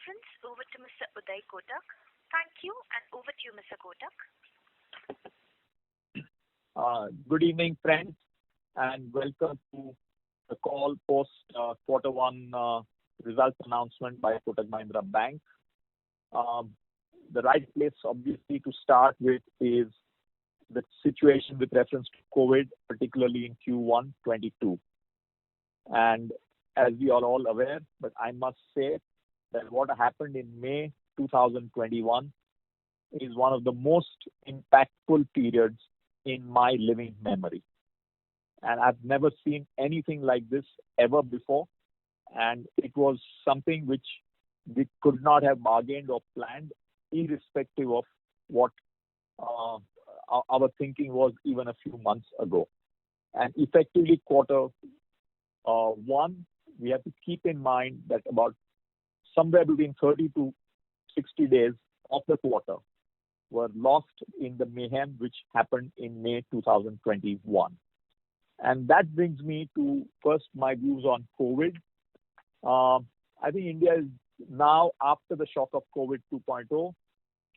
conference over to Mr. Uday Kotak. Thank you, and over to you, Mr. Kotak. Good evening, friends, and welcome to the call post quarter one results announcement by Kotak Mahindra Bank. The right place, obviously, to start with is the situation with reference to COVID, particularly in Q1 22. And as we are all aware, but I must say that what happened in May 2021 is one of the most impactful periods in my living memory. And I've never seen anything like this ever before. And it was something which we could not have bargained or planned, irrespective of what our thinking was even a few months ago. And effectively, quarter one, we have to keep in mind that about somewhere between 30 to 60 days of the quarter were lost in the mayhem which happened in May 2021. And that brings me to first my views on COVID. I think India is now, after the shock of COVID 2.0,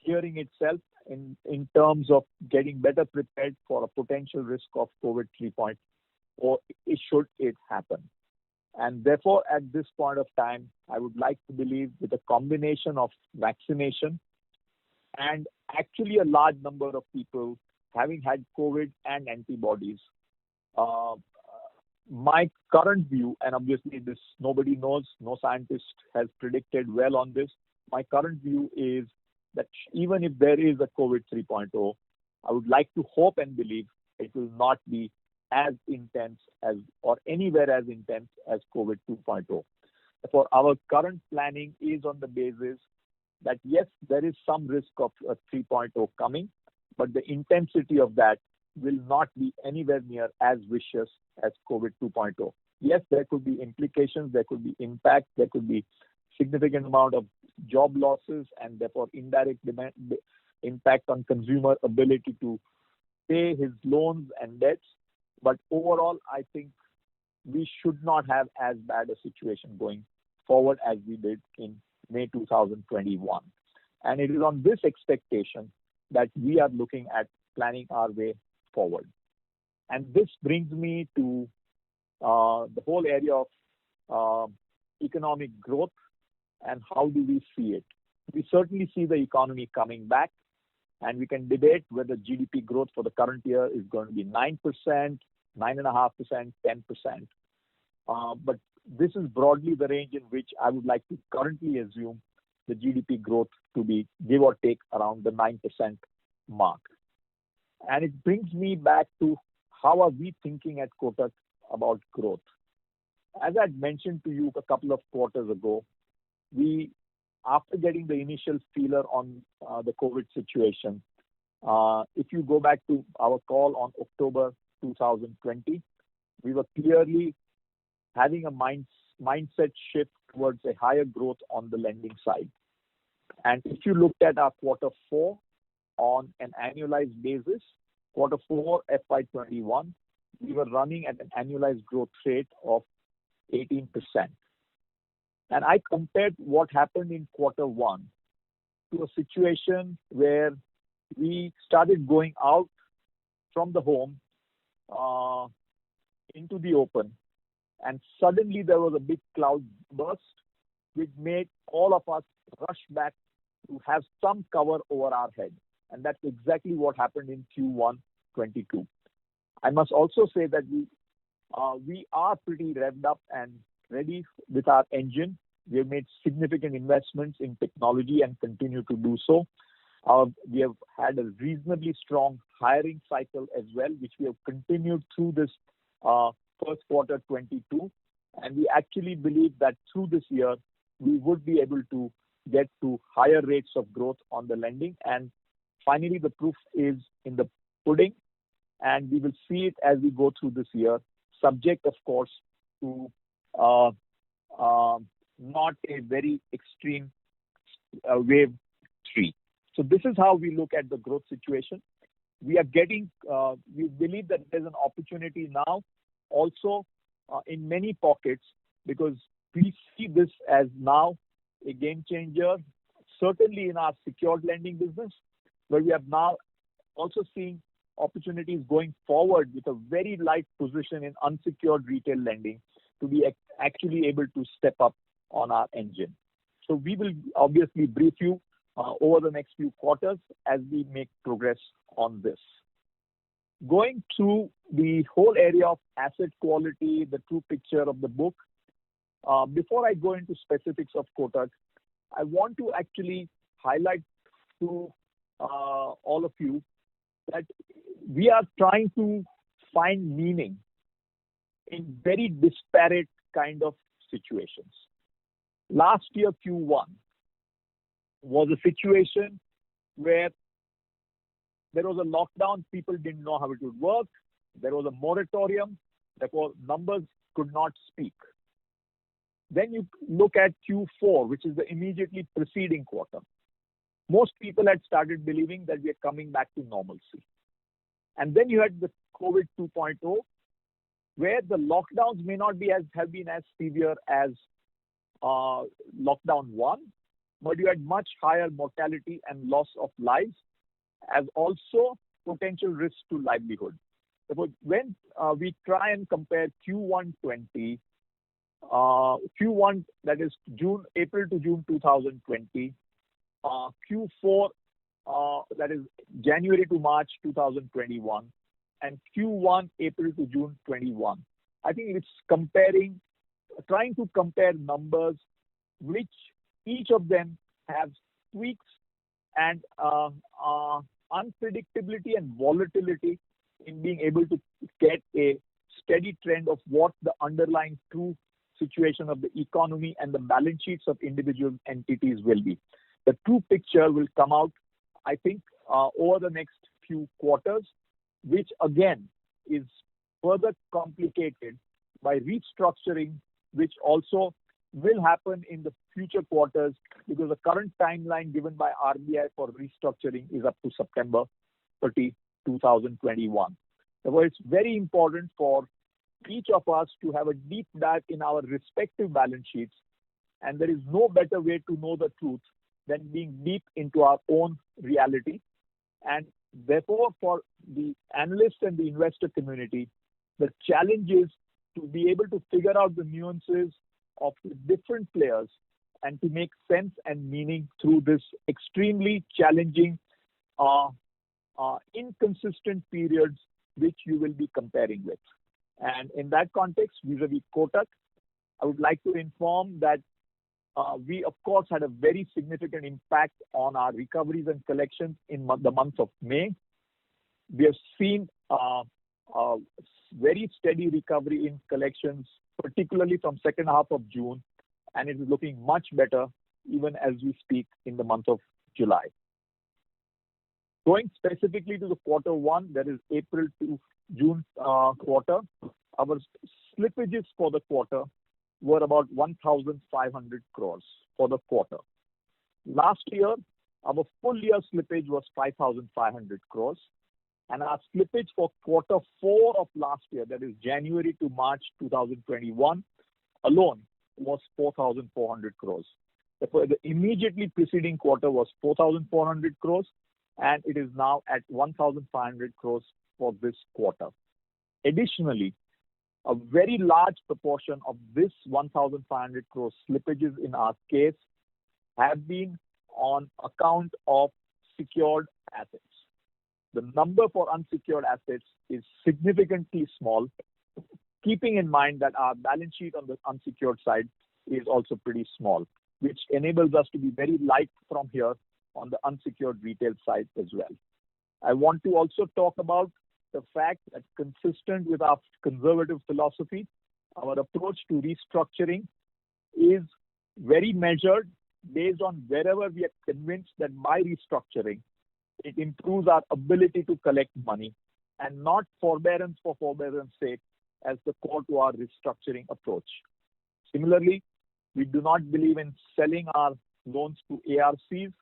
clearing itself in terms of getting better prepared for a potential risk of COVID 3.0 should it happen. And therefore, at this point of time, I would like to believe with a combination of vaccination and actually a large number of people having had COVID and antibodies, my current view, and obviously this nobody knows, no scientist has predicted well on this, my current view is that even if there is a COVID 3.0, I would like to hope and believe it will not be as intense as or anywhere as intense as COVID 2.0. Therefore, our current planning is on the basis that yes, there is some risk of a 3.0 coming, but the intensity of that will not be anywhere near as vicious as COVID 2.0. Yes, there could be implications, there could be impact, there could be significant amount of job losses and therefore indirect impact on consumer ability to pay his loans and debts. But overall, I think we should not have as bad a situation going forward as we did in May 2021. And it is on this expectation that we are looking at planning our way forward. And this brings me to the whole area of economic growth and how do we see it. We certainly see the economy coming back, and we can debate whether GDP growth for the current year is going to be 9%, 9.5%, 10%. But this is broadly the range in which I would like to currently assume the GDP growth to be, give or take, around the 9% mark. And it brings me back to how are we thinking at Kotak about growth. As I mentioned to you a couple of quarters ago, we, after getting the initial feeler on the COVID situation, if you go back to our call on October 2020, we were clearly having a mindset shift towards a higher growth on the lending side. And if you looked at our quarter four on an annualized basis, quarter four FY21, we were running at an annualized growth rate of 18%. And I compared what happened in quarter one to a situation where we started going out from the home into the open, and suddenly there was a big cloud burst which made all of us rush back to have some cover over our head. And that's exactly what happened in Q1 22. I must also say that we are pretty revved up and ready with our engine. We have made significant investments in technology and continue to do so. We have had a reasonably strong hiring cycle as well, which we have continued through this first quarter 22. And we actually believe that through this year, we would be able to get to higher rates of growth on the lending. And finally, the proof is in the pudding. And we will see it as we go through this year, subject, of course, to not a very extreme wave 3. So this is how we look at the growth situation. We believe that there's an opportunity now also in many pockets, because we see this as now a game changer, certainly in our secured lending business, where we have now also seeing opportunities going forward with a very light position in unsecured retail lending to be actually able to step up on our engine. So we will obviously brief you over the next few quarters as we make progress on this. Going through the whole area of asset quality, the true picture of the book, before I go into specifics of Kotak, I want to actually highlight to all of you that we are trying to find meaning in very disparate kind of situations. Last year, Q1 was a situation where there was a lockdown, people didn't know how it would work, there was a moratorium, therefore numbers could not speak. Then you look at Q4, which is the immediately preceding quarter. Most people had started believing that we are coming back to normalcy. And then you had the COVID 2.0, where the lockdowns may not have been as severe as lockdown 1, but you had much higher mortality and loss of lives, as also potential risk to livelihood. Therefore, when we try and compare Q1 20, Q1 that is April to June 2020, Q4 that is January to March 2021, and Q1 April to June 21. I think it's trying to compare numbers which each of them have tweaks and unpredictability and volatility in being able to get a steady trend of what the underlying true situation of the economy and the balance sheets of individual entities will be. The true picture will come out, I think, over the next few quarters, which again is further complicated by restructuring, which also will happen in the future quarters because the current timeline given by RBI for restructuring is up to September 30, 2021. Therefore, it's very important for each of us to have a deep dive in our respective balance sheets, and there is no better way to know the truth than being deep into our own reality. And therefore, for the analysts and the investor community, the challenge is to be able to figure out the nuances of the different players and to make sense and meaning through this extremely challenging, inconsistent periods which you will be comparing with. And in that context, vis-a-vis Kotak, I would like to inform that we, of course, had a very significant impact on our recoveries and collections in the month of May. We have seen a very steady recovery in collections, particularly from second half of June, and it is looking much better even as we speak in the month of July. Going specifically to the quarter one, that is April to June quarter, our slippages for the quarter were about 1,500 crores for the quarter. Last year, our full year slippage was 5,500 crores, and our slippage for quarter four of last year, that is January to March 2021, alone was 4,400 crores. Therefore, the immediately preceding quarter was 4,400 crores, and it is now at 1,500 crores for this quarter. Additionally, a very large proportion of this 1,500 crores slippages in our case have been on account of secured assets. The number for unsecured assets is significantly small, keeping in mind that our balance sheet on the unsecured side is also pretty small, which enables us to be very light from here on the unsecured retail side as well. I want to also talk about the fact that, consistent with our conservative philosophy, our approach to restructuring is very measured based on wherever we are convinced that by restructuring, it improves our ability to collect money, and not forbearance for forbearance sake as the core to our restructuring approach. Similarly, we do not believe in selling our loans to ARCs,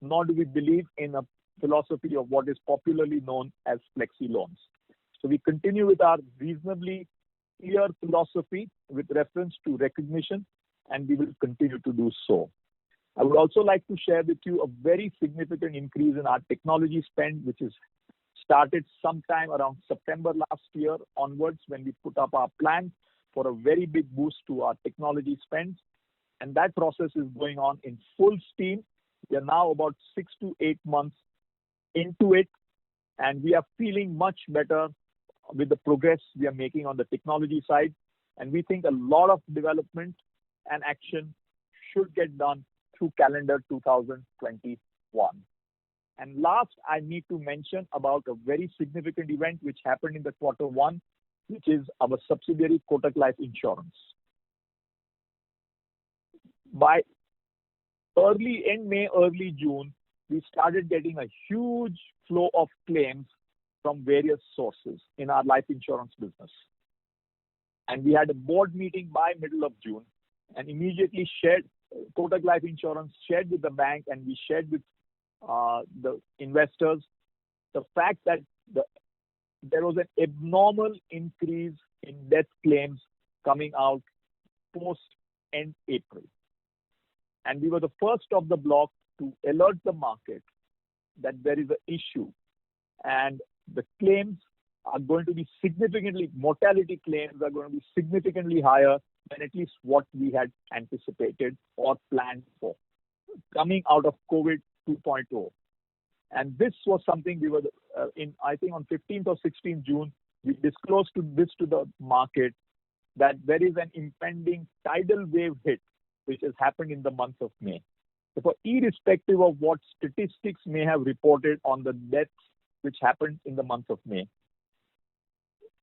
nor do we believe in a philosophy of what is popularly known as flexi loans. So we continue with our reasonably clear philosophy with reference to recognition, and we will continue to do so. I would also like to share with you a very significant increase in our technology spend, which is started sometime around September last year onwards, when we put up our plan for a very big boost to our technology spends. And that process is going on in full steam. We are now about 6 to 8 months into it, and we are feeling much better with the progress we are making on the technology side. And we think a lot of development and action should get done through calendar 2021. And last, I need to mention about a very significant event which happened in the quarter one, which is our subsidiary Kotak Life Insurance. By end May, early June, we started getting a huge flow of claims from various sources in our life insurance business. And we had a board meeting by middle of June, and immediately Kotak Life Insurance shared with the bank, and we shared with the investors the fact that there was an abnormal increase in death claims coming out post end April. And we were the first of the block to alert the market that there is an issue, and the claims are going to be mortality claims are going to be significantly higher than at least what we had anticipated or planned for coming out of COVID 2.0. And this was something we were I think on 15th or 16th June, we disclosed to the market that there is an impending tidal wave hit which has happened in the month of May. Therefore, irrespective of what statistics may have reported on the deaths which happened in the month of May,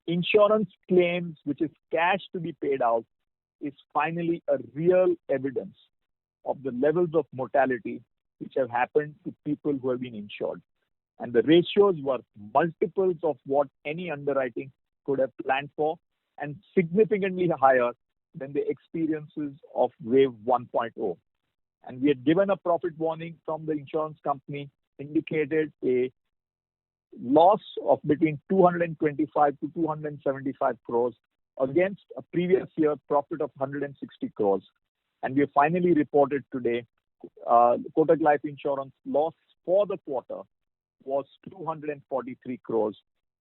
insurance claims, which is cash to be paid out, is finally a real evidence of the levels of mortality which have happened to people who have been insured. And the ratios were multiples of what any underwriting could have planned for, and significantly higher than the experiences of wave 1.0. And we had given a profit warning from the insurance company, indicated a loss of between 225 to 275 crores against a previous year profit of 160 crores. And we have finally reported today Kotak Life Insurance loss for the quarter was 243 crores,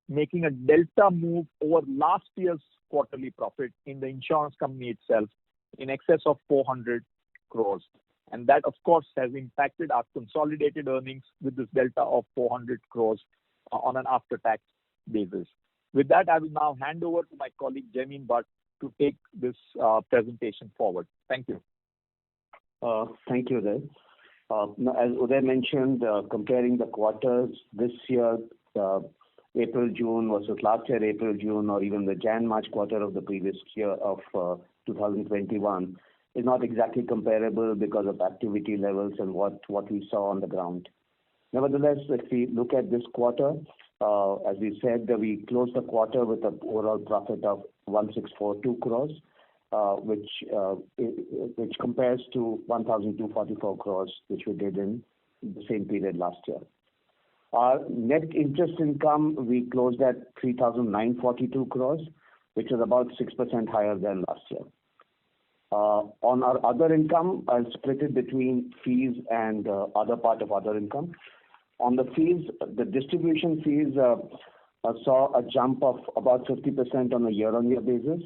making a delta move over last year's quarterly profit in the insurance company itself in excess of 400 crores. And that, of course, has impacted our consolidated earnings with this delta of 400 crores on an after-tax basis. With that, I will now hand over to my colleague Jaimin Bhatt to take this presentation forward. Thank you. Thank you, Uday. As Uday mentioned, comparing the quarters this year, April-June versus last year April-June, or even the Jan-March quarter of the previous year of 2021 is not exactly comparable because of activity levels and what we saw on the ground. Nevertheless, if we look at this quarter, as we said, we closed the quarter with an overall profit of 1642 crores, which compares to 1244 crores, which we did in the same period last year. Our net interest income, we closed at 3942 crores, which is about 6% higher than last year. On our other income, I'll split it between fees and other part of other income. On the fees, the distribution fees saw a jump of about 50% on a year-on-year basis,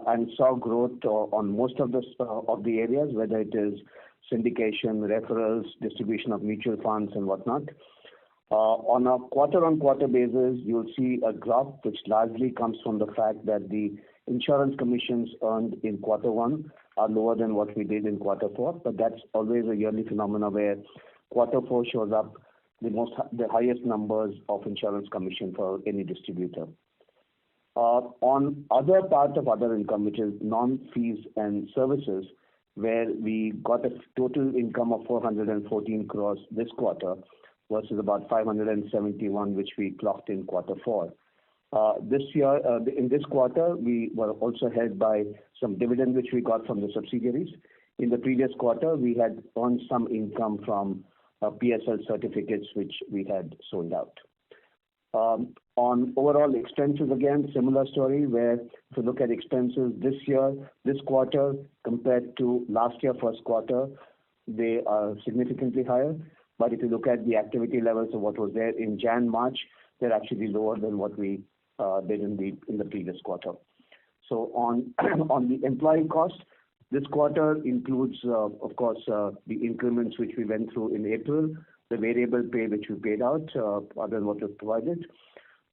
and saw growth on most of the areas, whether it is syndication, referrals, distribution of mutual funds and whatnot. On a quarter-on-quarter basis, you'll see a drop, which largely comes from the fact that the insurance commissions earned in quarter one are lower than what we did in quarter four, but that's always a yearly phenomena where quarter four shows up the highest numbers of insurance commission for any distributor. On other part of other income, which is non-fees and services, where we got a total income of 414 crores this quarter versus about 571 which we clocked in quarter four. This year, in this quarter, we were also helped by some dividend which we got from the subsidiaries. In the previous quarter, we had earned some income from PSL certificates which we had sold out. On overall expenses, again, similar story, where if you look at expenses this year, this quarter compared to last year first quarter, they are significantly higher. But if you look at the activity levels of what was there in Jan, March, they're actually lower than what we did in the previous quarter. So on on the employee cost, this quarter includes, of course, the increments which we went through in April, the variable pay which we paid out, other than what was provided.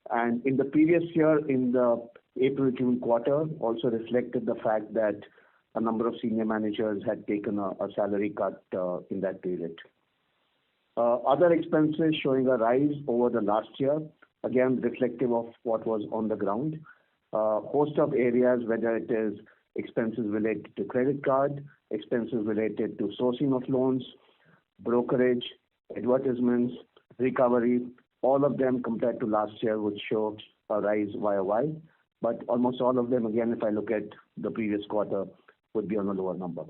And in the previous year, in the April-June quarter, also reflected the fact that a number of senior managers had taken a salary cut in that period. Other expenses showing a rise over the last year, again reflective of what was on the ground. Host of areas, whether it is expenses related to credit card, expenses related to sourcing of loans, brokerage, advertisements, recovery, all of them compared to last year would show a rise YOY. But almost all of them, again, if I look at the previous quarter, would be on a lower number.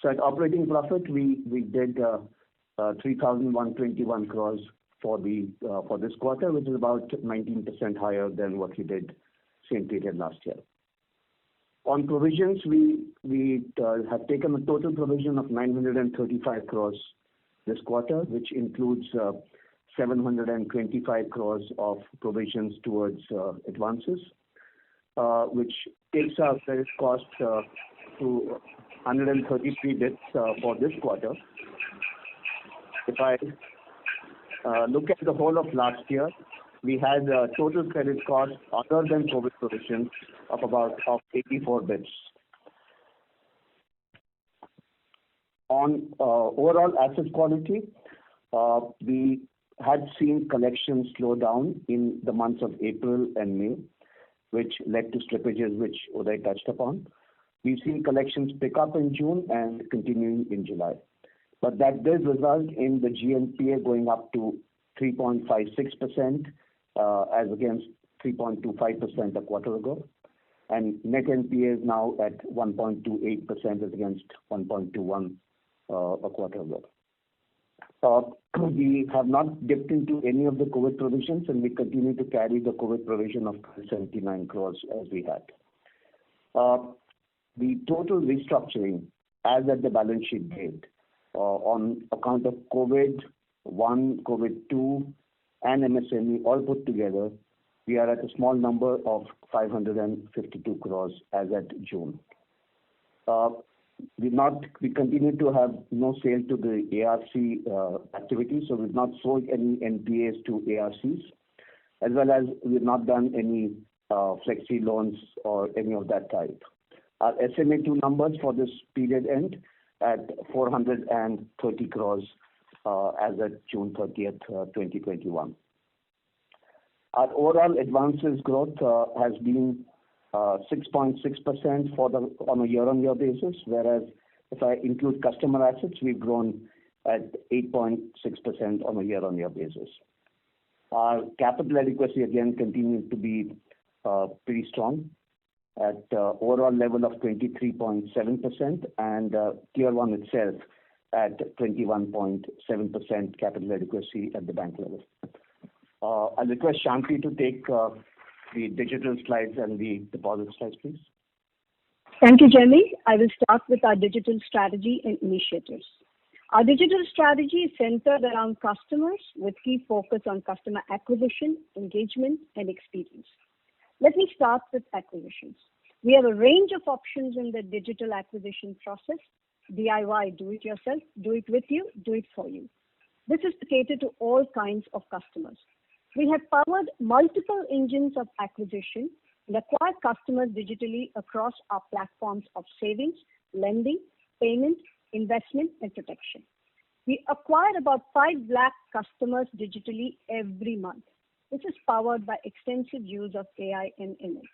So at operating profit, we did 3,121 crores for this quarter, which is about 19% higher than what we did same period last year. On provisions, we have taken a total provision of 935 crores this quarter, which includes 725 crores of provisions towards advances, which takes our credit cost to 133 bits for this quarter. If I look at the whole of last year, we had a total credit cost other than COVID provisions of 84 bits. On overall asset quality, we had seen collections slow down in the months of April and May, which led to slippages, which Uday touched upon. We've seen collections pick up in June and continuing in July. But that does result in the GNPA going up to 3.56% as against 3.25% a quarter ago. And net NPA is now at 1.28% as against 1.21% a quarter ago. We have not dipped into any of the COVID provisions, and we continue to carry the COVID provision of 79 crores as we had. The total restructuring as at the balance sheet date on account of COVID-1, COVID-2 and MSME all put together, we are at a small number of 552 crores as at June. We continue to have no sale to the ARC activity, so we've not sold any NPAs to ARCs, as well as we've not done any flexi loans or any of that type. Our SMA2 numbers for this period end at 430 crores as at June 30th, 2021. Our overall advances growth has been 6.6% on a year-on-year basis, whereas if I include customer assets, we've grown at 8.6% on a year-on-year basis. Our capital adequacy again continues to be pretty strong at overall level of 23.7% and Tier 1 itself at 21.7% capital adequacy at the bank level. I'll request Shanti to take the digital slides and the deposit slides, please. Thank you, Jemmy. I will start with our digital strategy and initiatives. Our digital strategy is centered around customers with key focus on customer acquisition, engagement, and experience. Let me start with acquisitions. We have a range of options in the digital acquisition process: DIY, do it yourself, do it with you, do it for you. This is to cater to all kinds of customers. We have powered multiple engines of acquisition and acquire customers digitally across our platforms of savings, lending, payment, investment, and protection. We acquire about 5 lakh customers digitally every month. This is powered by extensive use of AI and ML.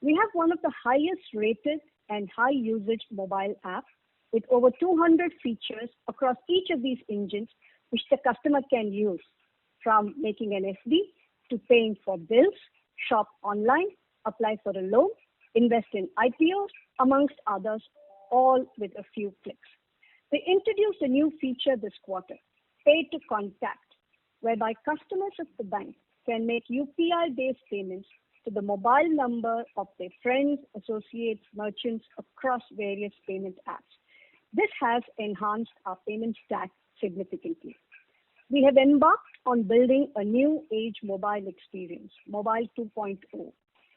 We have one of the highest rated and high usage mobile apps with over 200 features across each of these engines, which the customer can use, from making an FD to paying for bills, shop online, apply for a loan, invest in IPOs, amongst others, all with a few clicks. We introduced a new feature this quarter, Pay to Contact, whereby customers of the bank can make UPI-based payments to the mobile number of their friends, associates, merchants across various payment apps. This has enhanced our payment stack significantly. We have embarked on building a new age mobile experience, Mobile 2.0.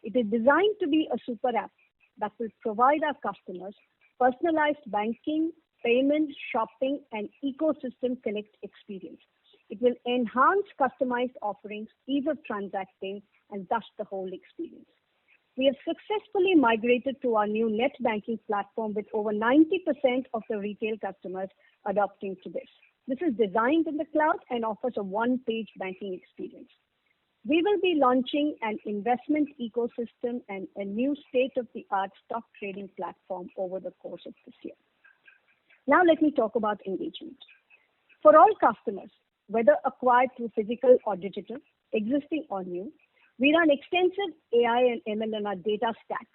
It is designed to be a super app that will provide our customers personalized banking, payments, shopping, and ecosystem connect experience. It will enhance customized offerings, ease of transacting, and thus the whole experience. We have successfully migrated to our new net banking platform with over 90% of the retail customers adopting to this. This is designed in the cloud and offers a one-page banking experience. We will be launching an investment ecosystem and a new state-of-the-art stock trading platform over the course of this year. Now let me talk about engagement. For all customers, whether acquired through physical or digital, existing or new, we run extensive AI and ML on our data stack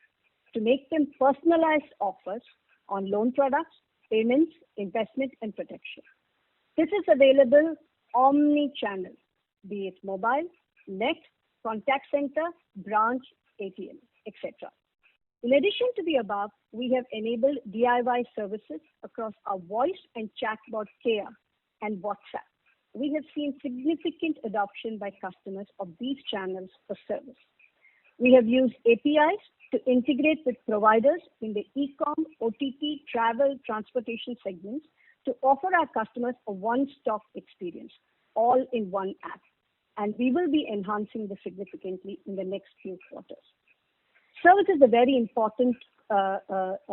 to make them personalized offers on loan products, payments, investment, and protection. This is available omni-channel, be it mobile, net, contact center, branch, ATM, etc. In addition to the above, we have enabled DIY services across our voice and chatbot Kia and WhatsApp. We have seen significant adoption by customers of these channels for service. We have used APIs to integrate with providers in the e-com, OTT, travel, transportation segments to offer our customers a one-stop experience, all in one app. And we will be enhancing this significantly in the next few quarters. Service is a very important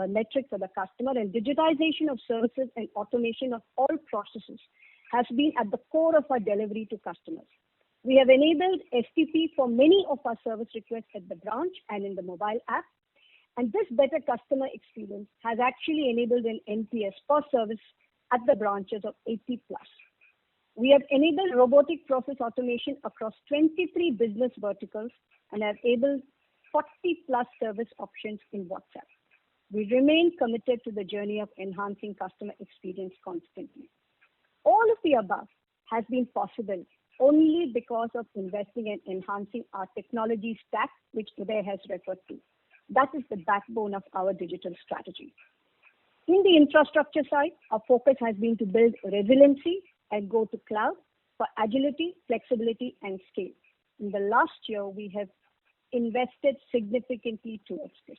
metric for the customer, and digitization of services and automation of all processes has been at the core of our delivery to customers. We have enabled STP for many of our service requests at the branch and in the mobile app. And this better customer experience has actually enabled an NPS for service at the branches of 80+. We have enabled robotic process automation across 23 business verticals and have enabled 40+ service options in WhatsApp. We remain committed to the journey of enhancing customer experience constantly. All of the above has been possible only because of investing and enhancing our technology stack, which Uday has referred to. That is the backbone of our digital strategy. In the infrastructure side, our focus has been to build resiliency and go to cloud for agility, flexibility, and scale. In the last year, we have invested significantly towards this.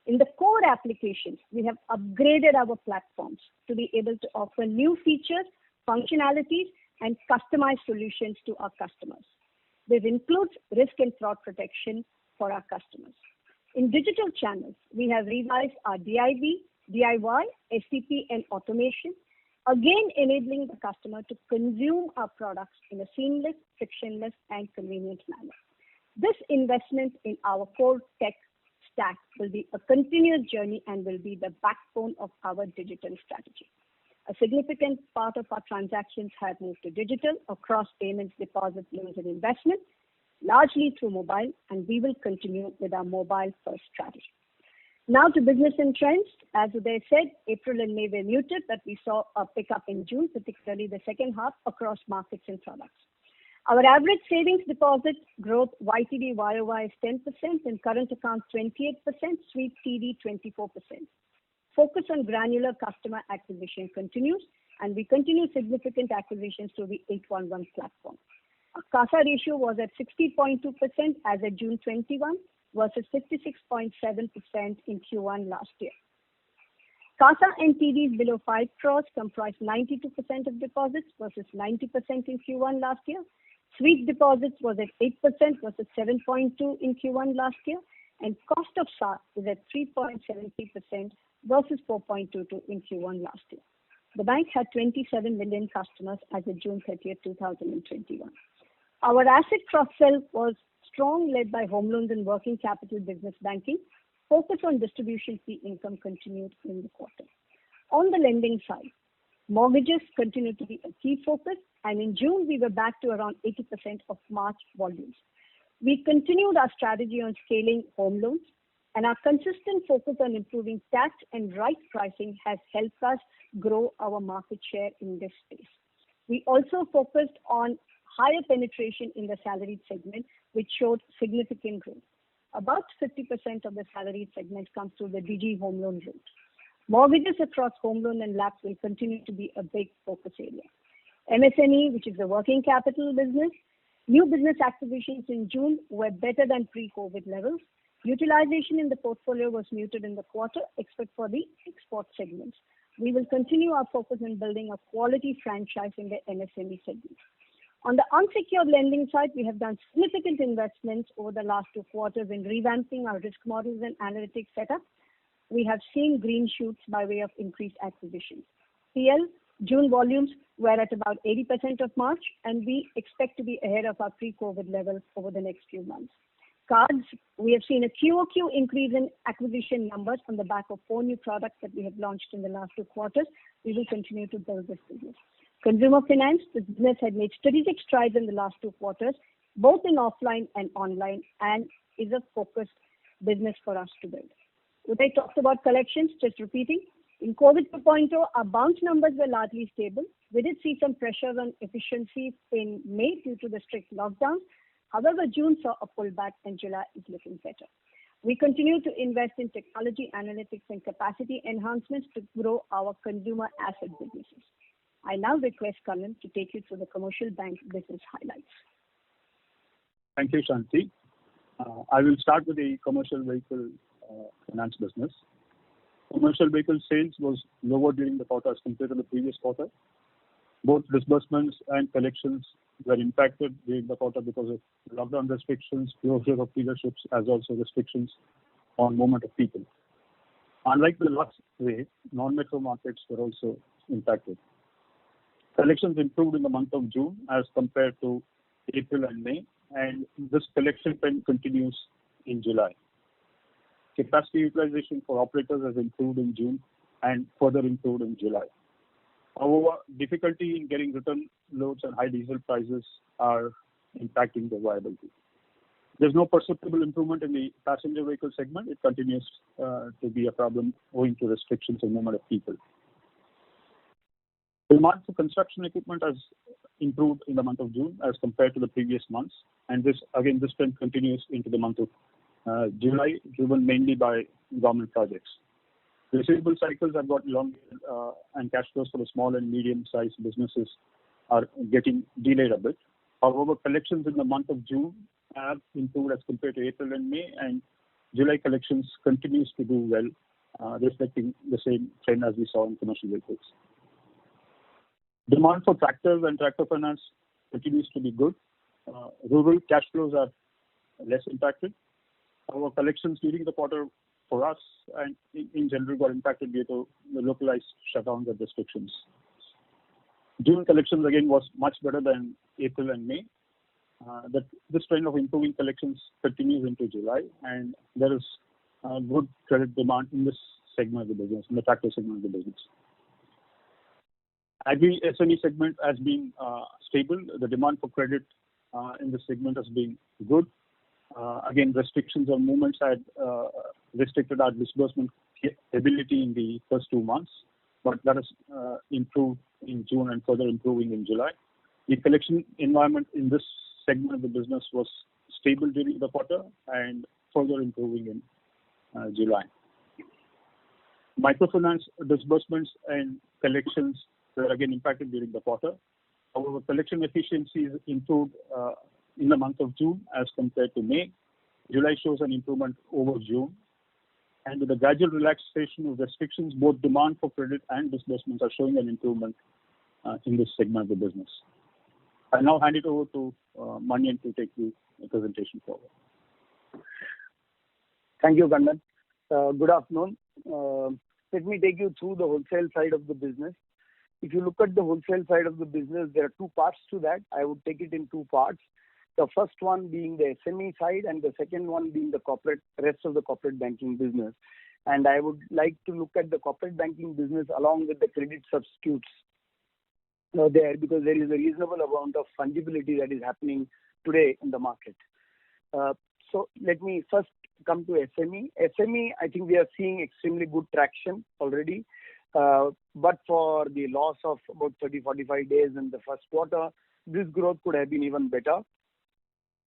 In the core applications, we have upgraded our platforms to be able to offer new features, functionalities, and customized solutions to our customers. This includes risk and fraud protection for our customers. In digital channels, we have revised our DIY, STP, and automation, again enabling the customer to consume our products in a seamless, frictionless, and convenient manner. This investment in our core tech stack will be a continuous journey and will be the backbone of our digital strategy. A significant part of our transactions have moved to digital across payments, deposits, loans, and investments, largely through mobile, and we will continue with our mobile-first strategy. Now to business and trends. As Uday said, April and May were muted, but we saw a pickup in June, particularly the second half across markets and products. Our average savings deposit growth YTD YOY is 10% and current account 28%, sweep TD 24%. Focus on granular customer acquisition continues, and we continue significant acquisitions through the 811 platform. Our CASA ratio was at 60.2% as of June 21 versus 56.7% in Q1 last year. CASA and TDs below 5 crores comprise 92% of deposits versus 90% in Q1 last year. Sweep deposits was at 8% versus 7.2% in Q1 last year, and cost of SA is at 3.73% versus 4.22% in Q1 last year. The bank had 27 million customers as of June 30, 2021. Our asset cross-sell was strong, led by home loans and working capital business banking. Focus on distribution fee income continued in the quarter. On the lending side, mortgages continue to be a key focus, and in June we were back to around 80% of March volumes. We continued our strategy on scaling home loans, and our consistent focus on improving tax and right pricing has helped us grow our market share in this space. We also focused on higher penetration in the salaried segment, which showed significant growth. About 50% of the salaried segment comes through the Digi home loan route. Mortgages across home loan and LAPs will continue to be a big focus area. MSME, which is the working capital business, new business acquisitions in June were better than pre-COVID levels. Utilization in the portfolio was muted in the quarter, except for the export segments. We will continue our focus on building a quality franchise in the MSME segment. On the unsecured lending side, we have done significant investments over the last 2 quarters in revamping our risk models and analytics setup. We have seen green shoots by way of increased acquisitions. PL June volumes were at about 80% of March, and we expect to be ahead of our pre-COVID levels over the next few months. Cards, we have seen a QOQ increase in acquisition numbers on the back of 4 new products that we have launched in the last 2 quarters. We will continue to build this business. Consumer finance, the business had made strategic strides in the last 2 quarters, both in offline and online, and is a focused business for us to build. Uday talked about collections, just repeating. In COVID 2.0, our bounce numbers were largely stable. We did see some pressures on efficiency in May due to the strict lockdowns. However, June saw a pullback and July is looking better. We continue to invest in technology, analytics, and capacity enhancements to grow our consumer asset businesses. I now request Kannan to take you through the commercial bank business highlights. Thank you, Shanti. I will start with the commercial vehicle finance business. Commercial vehicle sales was lower during the quarter as compared to the previous quarter. Both disbursements and collections were impacted during the quarter because of lockdown restrictions, closure of dealerships, as also restrictions on movement of people. Unlike the last wave, non-metro markets were also impacted. Collections improved in the month of June as compared to April and May, and this collection trend continues in July. Capacity utilization for operators has improved in June and further improved in July. However, difficulty in getting return loads and high diesel prices are impacting the viability. There's no perceptible improvement in the passenger vehicle segment. It continues to be a problem owing to restrictions in movement of people. Demand for construction equipment has improved in the month of June as compared to the previous months, and this trend continues into the month of July, driven mainly by government projects. Receivable cycles have got longer, and cash flows for the small and medium-sized businesses are getting delayed a bit. However, collections in the month of June have improved as compared to April and May, and July collections continues to do well, reflecting the same trend as we saw in commercial vehicles. Demand for tractors and tractor finance continues to be good. Rural cash flows are less impacted. Our collections during the quarter for us and in general got impacted due to the localized shutdowns and restrictions. June collections again was much better than April and May. This trend of improving collections continues into July, and there is good credit demand in this segment of the business, in the tractor segment of the business. Agri SME segment has been stable. The demand for credit in this segment has been good. Again, restrictions on movements had restricted our disbursement ability in the first 2 months, but that has improved in June and further improving in July. The collection environment in this segment of the business was stable during the quarter and further improving in July. Microfinance disbursements and collections were again impacted during the quarter. However, collection efficiencies improved in the month of June as compared to May. July shows an improvement over June. And with the gradual relaxation of restrictions, both demand for credit and disbursements are showing an improvement in this segment of the business. I now hand it over to Manian to take the presentation forward. Thank you, Kannan. Good afternoon. Let me take you through the wholesale side of the business. If you look at the wholesale side of the business, there are 2 parts to that. I would take it in 2 parts. The first one being the SME side and the second one being the rest of the corporate banking business. And I would like to look at the corporate banking business along with the credit substitutes there, because there is a reasonable amount of fungibility that is happening today in the market. So let me first come to SME. SME, I think we are seeing extremely good traction already. But for the loss of about 30-45 days in the first quarter, this growth could have been even better.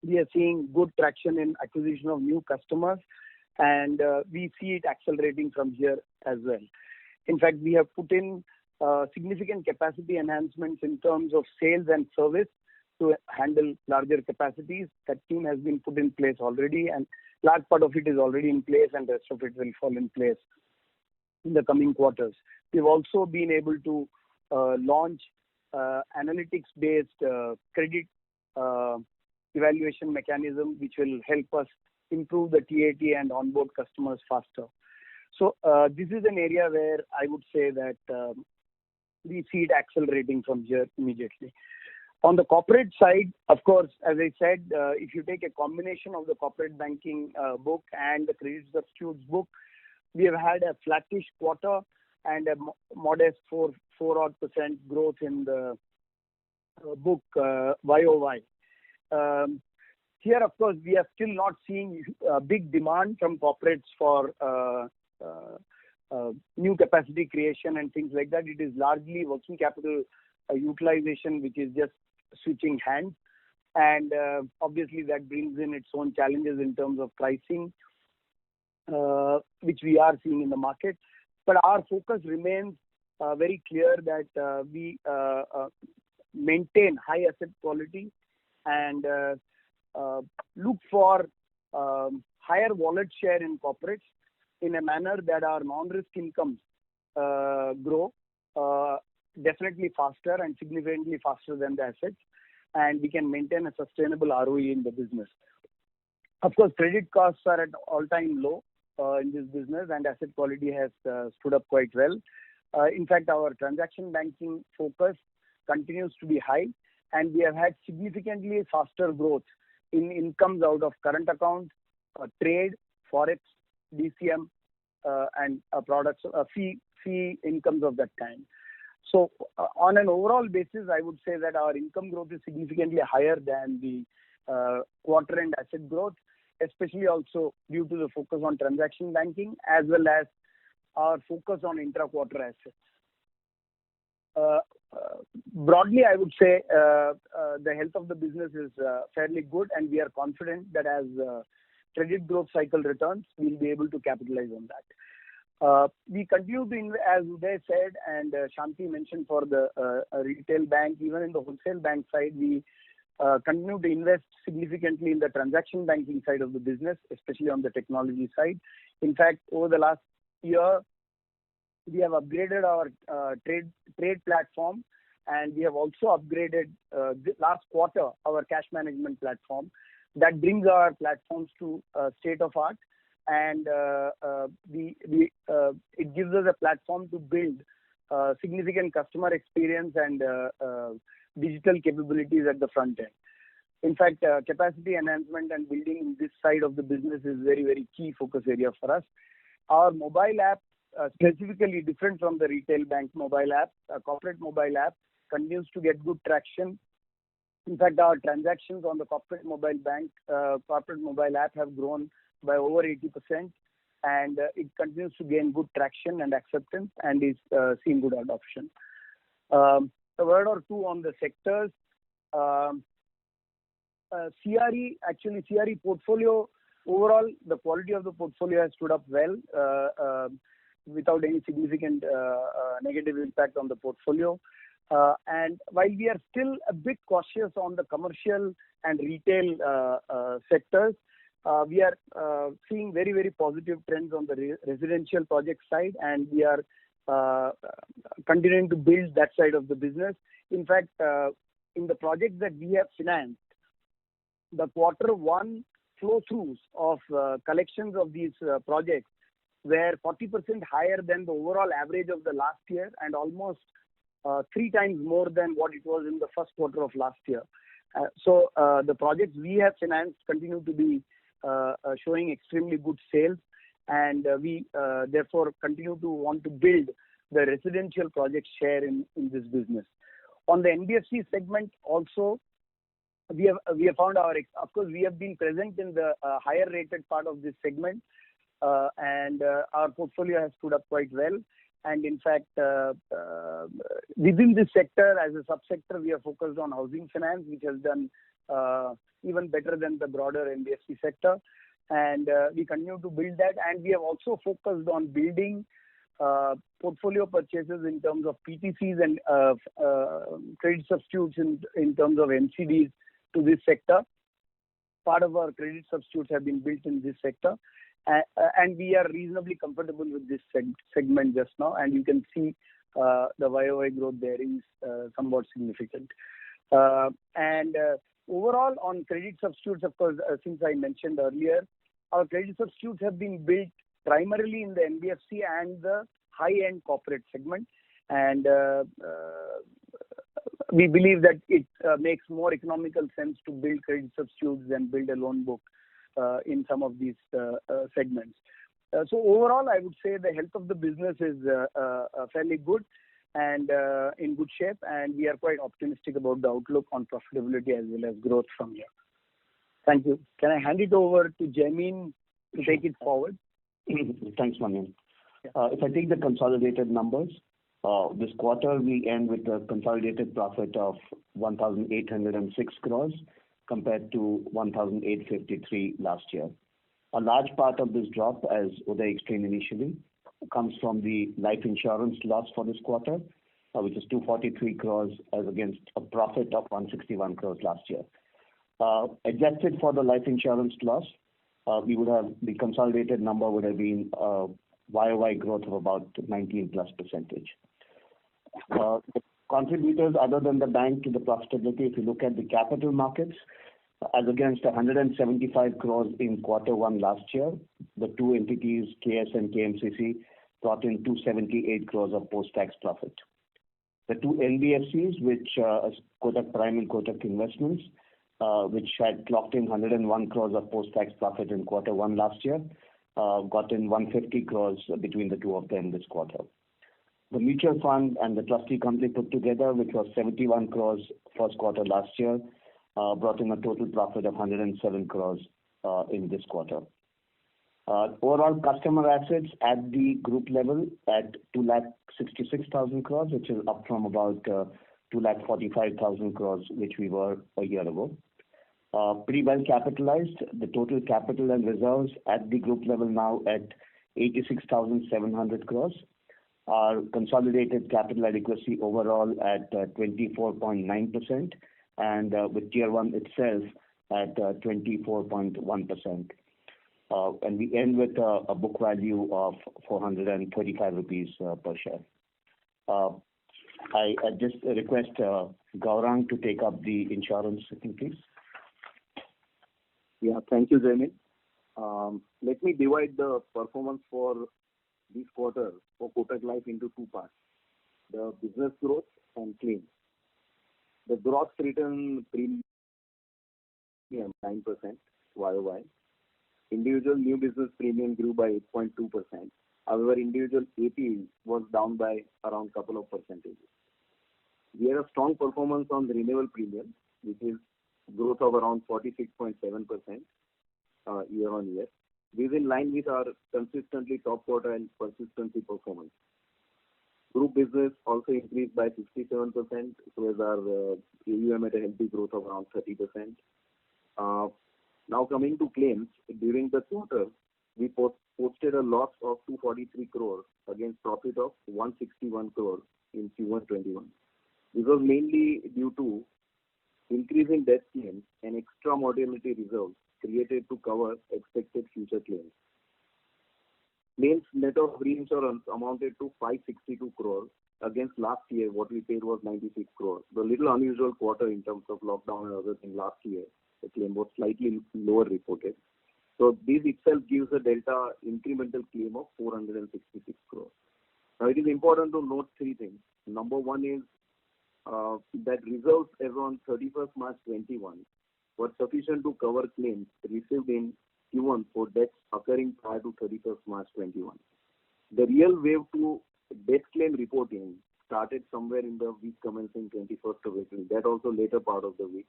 We are seeing good traction in acquisition of new customers, and we see it accelerating from here as well. In fact, we have put in significant capacity enhancements in terms of sales and service to handle larger capacities. That team has been put in place already, and large part of it is already in place, and the rest of it will fall in place in the coming quarters. We've also been able to launch analytics-based credit evaluation mechanism, which will help us improve the TAT and onboard customers faster. So this is an area where I would say that we see it accelerating from here immediately. On the corporate side, of course, as I said, if you take a combination of the corporate banking book and the credit substitutes book, we have had a flattish quarter and a modest 4% growth in the book YOY. Here, of course, we are still not seeing big demand from corporates for new capacity creation and things like that. It is largely working capital utilization, which is just switching hands. And obviously, that brings in its own challenges in terms of pricing, which we are seeing in the market. But our focus remains very clear that we maintain high asset quality and look for higher wallet share in corporates in a manner that our non-risk incomes grow definitely faster and significantly faster than the assets, and we can maintain a sustainable ROE in the business. Of course, credit costs are at all-time low in this business, and asset quality has stood up quite well. In fact, our transaction banking focus continues to be high, and we have had significantly faster growth in incomes out of current accounts, trade, forex, DCM, and products, fee incomes of that kind. So on an overall basis, I would say that our income growth is significantly higher than the quarter-end asset growth, especially also due to the focus on transaction banking as well as our focus on intra-quarter assets. Broadly, I would say the health of the business is fairly good, and we are confident that as credit growth cycle returns, we'll be able to capitalize on that. We continue to, as Uday said and Shanti mentioned for the retail bank, even in the wholesale bank side, we continue to invest significantly in the transaction banking side of the business, especially on the technology side. In fact, over the last year, we have upgraded our trade platform, and we have also upgraded last quarter our cash management platform. That brings our platforms to state of art, and it gives us a platform to build significant customer experience and digital capabilities at the front end. In fact, capacity enhancement and building this side of the business is very, very key focus area for us. Our mobile app, specifically different from the retail bank mobile app, corporate mobile app, continues to get good traction. In fact, our transactions on the corporate mobile app have grown by over 80%, and it continues to gain good traction and acceptance and is seeing good adoption. A word or two on the sectors. CRE portfolio, overall, the quality of the portfolio has stood up well without any significant negative impact on the portfolio. And while we are still a bit cautious on the commercial and retail sectors, we are seeing very, very positive trends on the residential project side, and we are continuing to build that side of the business. In fact, in the projects that we have financed, the quarter one flow-throughs of collections of these projects were 40% higher than the overall average of the last year, and almost 3 times more than what it was in the first quarter of last year. So the projects we have financed continue to be showing extremely good sales, and we therefore continue to want to build the residential project share in this business. On the NBFC segment also, we have found of course, we have been present in the higher rated part of this segment, and our portfolio has stood up quite well. And in fact, within this sector, as a subsector, we are focused on housing finance, which has done even better than the broader NBFC sector. And we continue to build that. And we have also focused on building portfolio purchases in terms of PTCs and credit substitutes in terms of NCDs to this sector. Part of our credit substitutes have been built in this sector, and we are reasonably comfortable with this segment just now, and you can see the YOY growth there is somewhat significant. Overall on credit substitutes, of course, since I mentioned earlier, our credit substitutes have been built primarily in the NBFC and the high-end corporate segment, and we believe that it makes more economical sense to build credit substitutes than build a loan book in some of these segments. So overall, I would say the health of the business is fairly good and in good shape, and we are quite optimistic about the outlook on profitability as well as growth from here. Thank you. Can I hand it over to Jaimin to take it forward? Thanks, Manian. If I take the consolidated numbers, this quarter we end with a consolidated profit of 1,806 crores compared to 1,853 last year. A large part of this drop, as Uday explained initially, comes from the life insurance loss for this quarter, which is 243 crores as against a profit of 161 crores last year. Adjusted for the life insurance loss, the consolidated number would have been YOY growth of about 19+%. The contributors other than the bank to the profitability, if you look at the capital markets, as against 175 crores in Q1 last year, the two entities, KS and KMCC, brought in 278 crores of post-tax profit. The two NBFCs, which Kotak Prime and Kotak Investments, which had clocked in 101 crores of post-tax profit in Q1 last year, got in 150 crores between the two of them this quarter. The mutual fund and the trustee company put together, which was 71 crores first quarter last year, brought in a total profit of 107 crores in this quarter. Overall customer assets at the group level at 2,66,000 crores, which is up from about 2,45,000 crores, which we were a year ago. Pretty well capitalized. The total capital and reserves at the group level now at 86,700 crores. Our consolidated capital adequacy overall at 24.9%, and with Tier 1 itself at 24.1%. And we end with a book value of 435 rupees per share. I just request Gaurang to take up the insurance thing, please. Yeah, thank you, Jaimin. Let me divide the performance for this quarter for Kotak Life into two parts: the business growth and claims. The gross written premium 9% YOY. Individual new business premium grew by 8.2%. However, individual AP was down by around couple of percentages. We had a strong performance on the renewal premium, which is growth of around 46.7% year on year. This is in line with our consistently top quartile persistency performance. Group business also increased by 67%, so as our AUM at a healthy growth of around 30%. Now coming to claims, during the quarter, we posted a loss of 243 crore against profit of 161 crore in Q1 21. This was mainly due to increase in death claims and extra mortality reserves created to cover expected future claims. Claims net of reinsurance amounted to 562 crore against last year what we paid was 96 crore. The little unusual quarter in terms of lockdown and other things last year, the claim was slightly lower reported. So this itself gives a delta incremental claim of 466 crore. Now it is important to note three things. Number one is that reserves as on 31st March 21 were sufficient to cover claims received in Q1 for deaths occurring prior to 31st March 21. The real wave to death claim reporting started somewhere in the week commencing 21st of April. That also later part of the week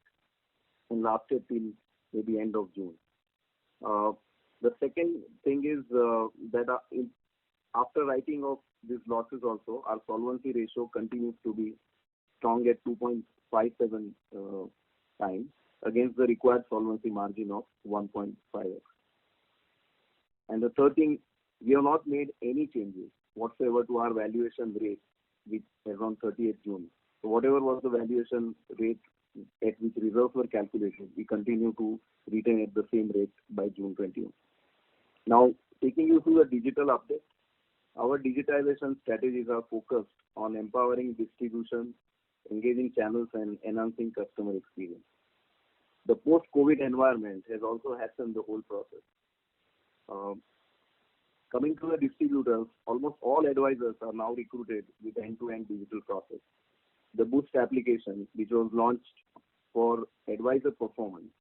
and lasted till maybe end of June. The second thing is that after writing off these losses also, our solvency ratio continues to be strong at 2.57 times against the required solvency margin of 1.5x. And the third thing, we have not made any changes whatsoever to our valuation rate, which is on 30th June. So whatever was the valuation rate at which reserves were calculated, we continue to retain at the same rate by June 21. Now, taking you through the digital update, our digitization strategies are focused on empowering distribution, engaging channels, and enhancing customer experience. The post-COVID environment has also hastened the whole process. Coming to the distributors, almost all advisors are now recruited with end-to-end digital process. The Boost application, which was launched for advisor performance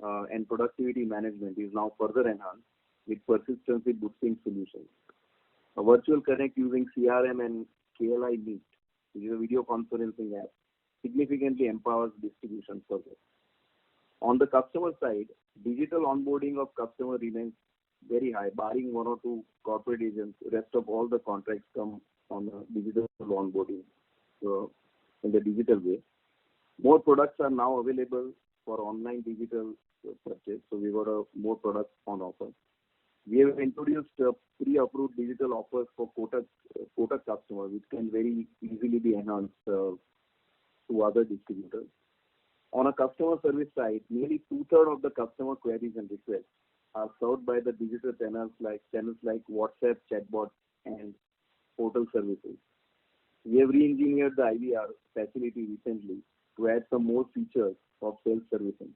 and productivity management, is now further enhanced with persistency boosting solutions. A virtual connect using CRM and KLI Meet, which is a video conferencing app, significantly empowers distribution further. On the customer side, digital onboarding of customer remains very high, barring one or two corporate agents. Rest of all the contracts come on the digital onboarding in the digital way. More products are now available for online digital purchase, so we got more products on offer. We have introduced pre-approved digital offers for Kotak customers, which can very easily be enhanced to other distributors. On a customer service side, nearly 2/3 of the customer queries and requests are served by the digital channels like WhatsApp, chatbot, and portal services. We have re-engineered the IVR facility recently to add some more features of self-servicing,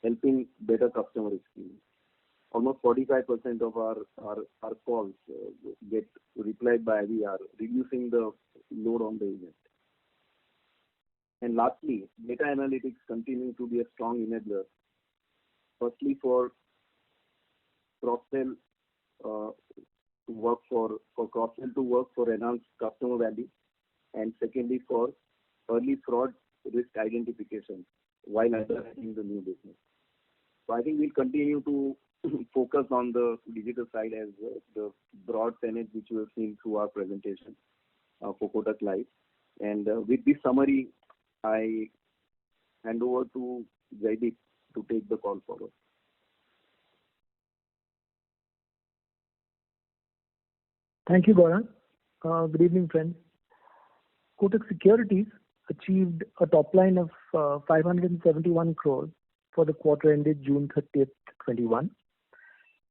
helping better customer experience. Almost 45% of our calls get replied by IVR, reducing the load on the agent. And lastly, data analytics continue to be a strong enabler. Firstly, for cross-sell to work for cross-sell to work for enhanced customer value, and secondly for early fraud risk identification while underwriting the new business. So I think we'll continue to focus on the digital side as the broad tenet which you have seen through our presentation for Kotak Life. And with this summary, I hand over to Jaideep to take the call forward. Thank you, Gaurang. Good evening, friends. Kotak Securities achieved a top line of 571 crores for the quarter ended June 30th, 21.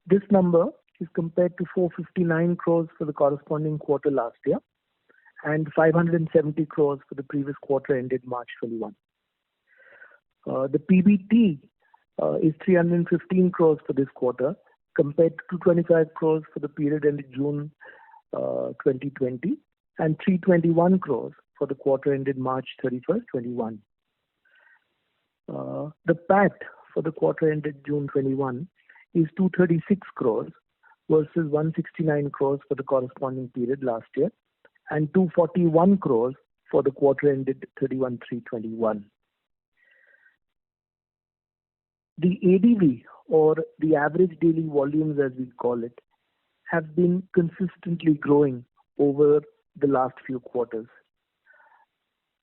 This number is compared to 459 crores for the corresponding quarter last year and 570 crores for the previous quarter ended March 21. The PBT is 315 crores for this quarter compared to 225 crores for the period ended June 2020 and 321 crores for the quarter ended March 31st, 21. The PAT for the quarter ended June 21 is 236 crores versus 169 crores for the corresponding period last year and 241 crores for the quarter ended 31/3/21. The ADV, or the average daily volumes as we call it, have been consistently growing over the last few quarters.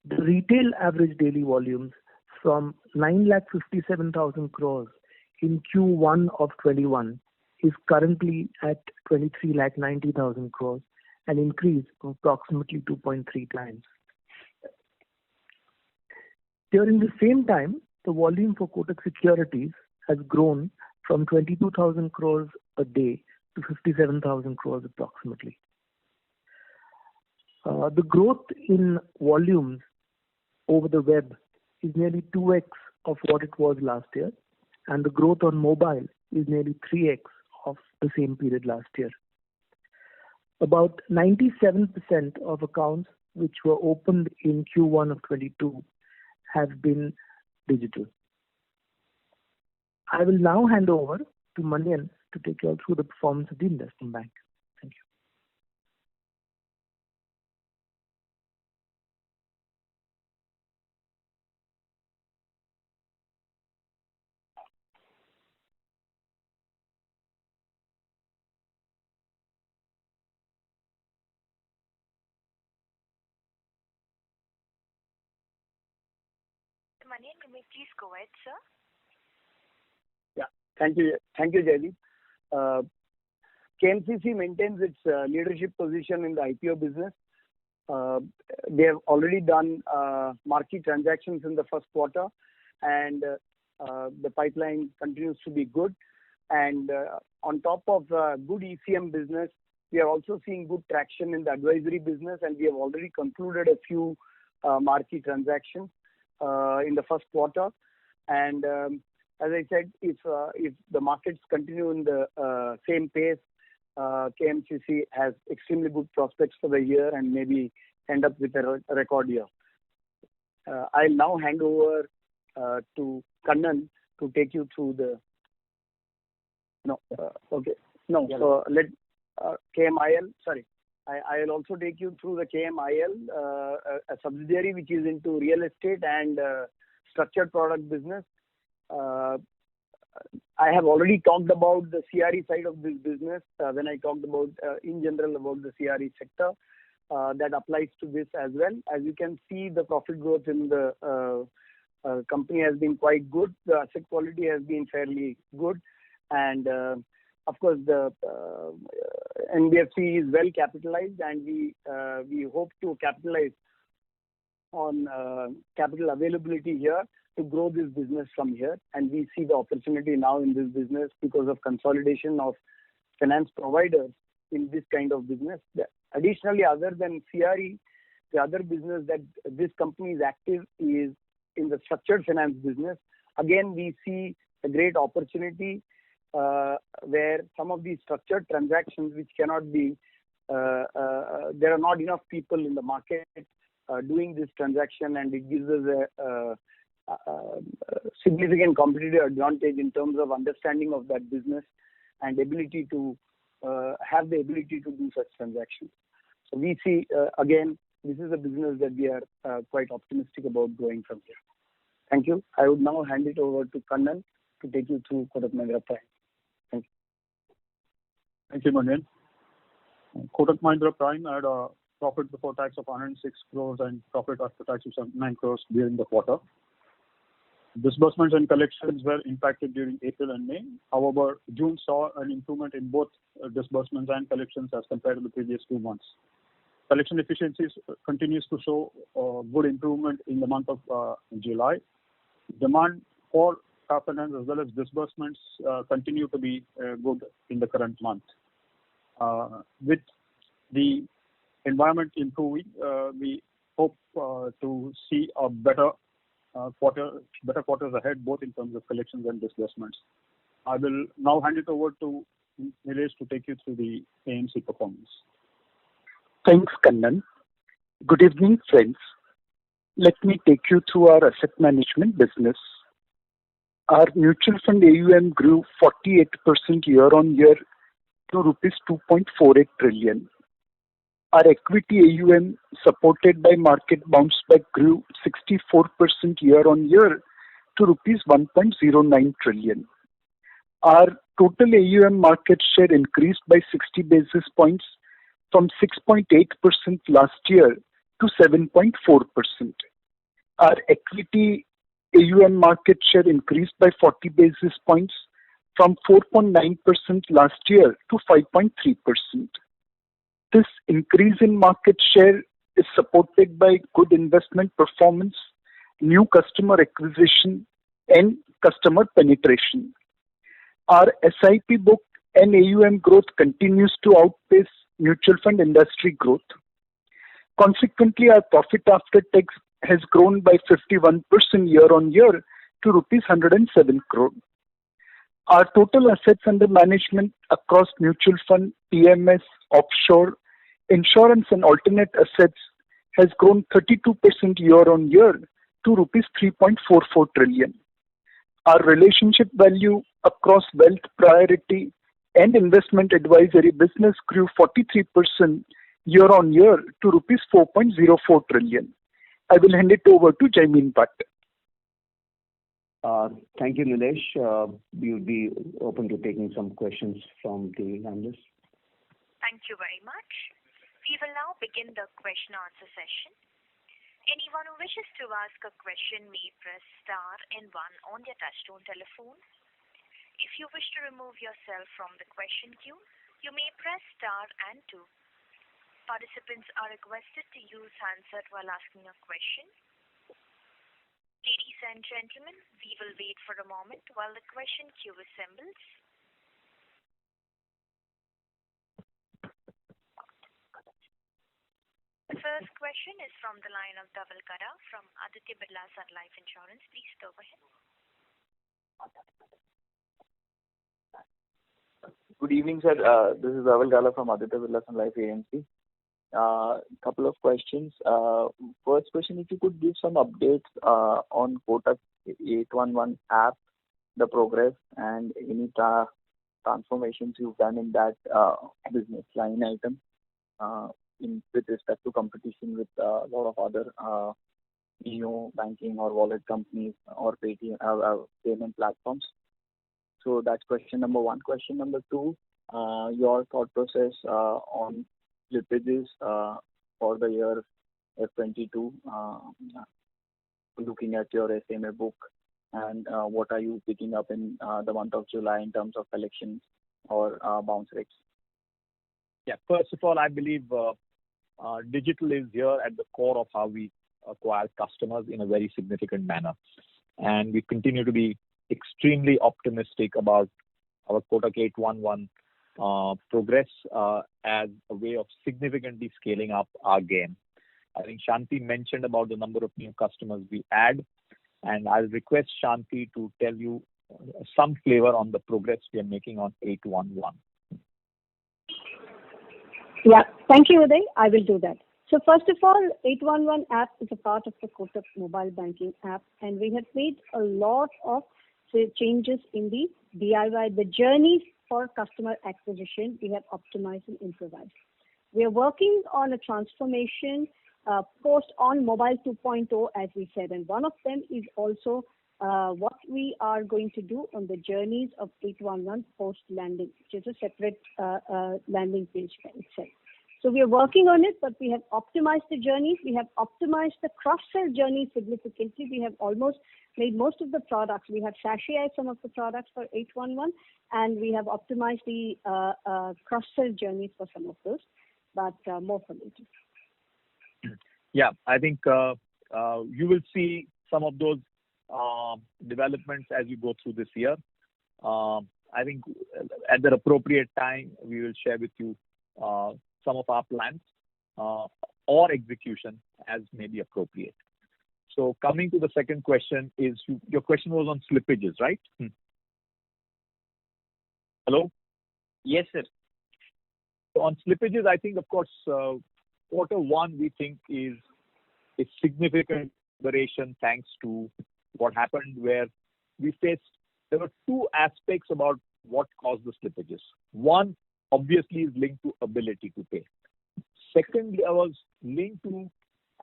The retail average daily volumes from 9,57,000 crores in Q1 of 21 is currently at 23,90,000 crores, an increase of approximately 2.3 times. During the same time, the volume for Kotak Securities has grown from 22,000 crores a day to 57,000 crores approximately. The growth in volumes over the web is nearly 2x of what it was last year, and the growth on mobile is nearly 3x of the same period last year. About 97% of accounts which were opened in Q1 of 22 have been digital. I will now hand over to Manian to take you all through the performance of the investment bank. Thank you. Manian, can we please go ahead, sir? Yeah, thank you, Jaideep. KMCC maintains its leadership position in the IPO business. They have already done marquee transactions in the first quarter, and the pipeline continues to be good. And on top of good ECM business, we are also seeing good traction in the advisory business, and we have already concluded a few marquee transactions in the first quarter. And as I said, if the markets continue in the same pace, KMCC has extremely good prospects for the year and maybe end up with a record year. I'll now hand over to Kannan to take you through the KMIL. Sorry, I'll also take you through the KMIL, a subsidiary which is into real estate and structured product business. I have already talked about the CRE side of this business when I talked about in general about the CRE sector. That applies to this as well. As you can see, the profit growth in the company has been quite good. The asset quality has been fairly good, and of course the NBFC is well capitalized, and we hope to capitalize on capital availability here to grow this business from here. And we see the opportunity now in this business because of consolidation of finance providers in this kind of business. Additionally, other than CRE, the other business that this company is active is in the structured finance business. Again, we see a great opportunity where some of these structured transactions which cannot be, there are not enough people in the market doing this transaction, and it gives us a significant competitive advantage in terms of understanding of that business and ability to have the ability to do such transactions. So we see, again, this is a business that we are quite optimistic about growing from here. Thank you. I would now hand it over to Kannan to take you through Kotak Mahindra Prime. Thank you. Thank you, Manian. Kotak Mahindra Prime had a profit before tax of 106 crores and profit after tax of 79 crores during the quarter. Disbursements and collections were impacted during April and May. However, June saw an improvement in both disbursements and collections as compared to the previous 2 months. Collection efficiencies continues to show good improvement in the month of July. Demand for car finance as well as disbursements continue to be good in the current month. With the environment improving, we hope to see a better quarters ahead, both in terms of collections and disbursements. I will now hand it over to Nilesh to take you through the AMC performance. Thanks, Kannan. Good evening, friends. Let me take you through our asset management business. Our mutual fund AUM grew 48% year-on-year to rupees 2.48 trillion. Our equity AUM, supported by market bounce back, grew 64% year-on-year to rupees 1.09 trillion. Our total AUM market share increased by 60 basis points from 6.8% last year to 7.4%. Our equity AUM market share increased by 40 basis points from 4.9% last year to 5.3%. This increase in market share is supported by good investment performance, new customer acquisition, and customer penetration. Our SIP book and AUM growth continues to outpace mutual fund industry growth. Consequently, our profit after tax has grown by 51% year-on-year to rupees 107 crore. Our total assets under management across mutual fund, PMS, offshore, insurance and alternate assets has grown 32% year-on-year to rupees 3.44 trillion. Our relationship value across wealth, priority and investment advisory business grew 43% year-on-year to rupees 4.04 trillion. I will hand it over to Jaimin Bhatt. Thank you, Nilesh. We would be open to taking some questions from the analysts. Thank you very much. We will now begin the question answer session. Anyone who wishes to ask a question may press star and 1 on their touchtone telephone. If you wish to remove yourself from the question queue, you may press star and two. Participants are requested to use handset while asking a question. Ladies and gentlemen, we will wait for a moment while the question queue assembles. The first question is from the line of Dhaval Gada from Aditya Birla Sun Life Insurance. Please go ahead. Good evening, sir. This is Dhaval Gada from Aditya Birla Sun Life AMC. Couple of questions. First question, if you could give some updates on Kotak 811 app, the progress, and any transformations you've done in that business line item with respect to competition with a lot of other neo banking or wallet companies or payment platforms. So that's question number one. Question number two, your thought process on slippages for the year F22, looking at your SMA book, and what are you picking up in the month of July in terms of collections or bounce rates? Yeah, first of all, I believe digital is here at the core of how we acquire customers in a very significant manner. And we continue to be extremely optimistic about our Kotak 811 progress as a way of significantly scaling up our game. I think Shanti mentioned about the number of new customers we add, and I'll request Shanti to tell you some flavor on the progress we are making on 811. Yeah, thank you, Uday. I will do that. So first of all, 811 app is a part of the Kotak mobile banking app, and we have made a lot of changes in the DIY, the journeys for customer acquisition. We have optimized and improvised. We are working on a transformation post on mobile 2.0, as we said, and one of them is also what we are going to do on the journeys of 811 post landing, which is a separate landing page by itself. So we are working on it, but we have optimized the journeys. We have optimized the cross-sell journey significantly. We have almost made most of the products. We have sashayized some of the products for 811, and we have optimized the cross-sell journeys for some of those, but more for later. Yeah, I think you will see some of those developments as you go through this year. I think at the appropriate time, we will share with you some of our plans or execution as may be appropriate. So coming to the second question, your question was on slippages, right? Hello? Yes, sir. So on slippages, I think, of course, quarter one we think is a significant liberation thanks to what happened, where there were two aspects about what caused the slippages. One, obviously, is linked to ability to pay. Secondly, was linked to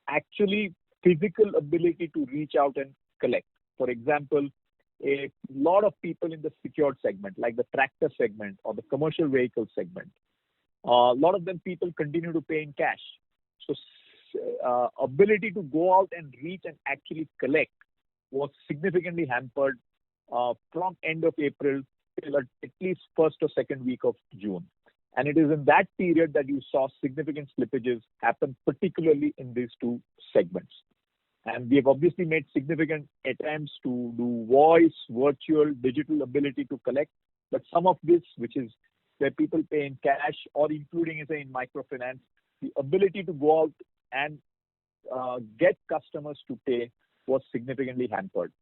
actually physical ability to reach out and collect. For example, a lot of people in the secured segment, like the tractor segment or the commercial vehicle segment, a lot of them people continue to pay in cash. So ability to go out and reach and actually collect was significantly hampered from end of April till at least first or second week of June. And it is in that period that you saw significant slippages happen, particularly in these two segments. And we have obviously made significant attempts to do voice, virtual, digital ability to collect. But some of this, which is where people pay in cash or including, say, in microfinance, the ability to go out and get customers to pay was significantly hampered.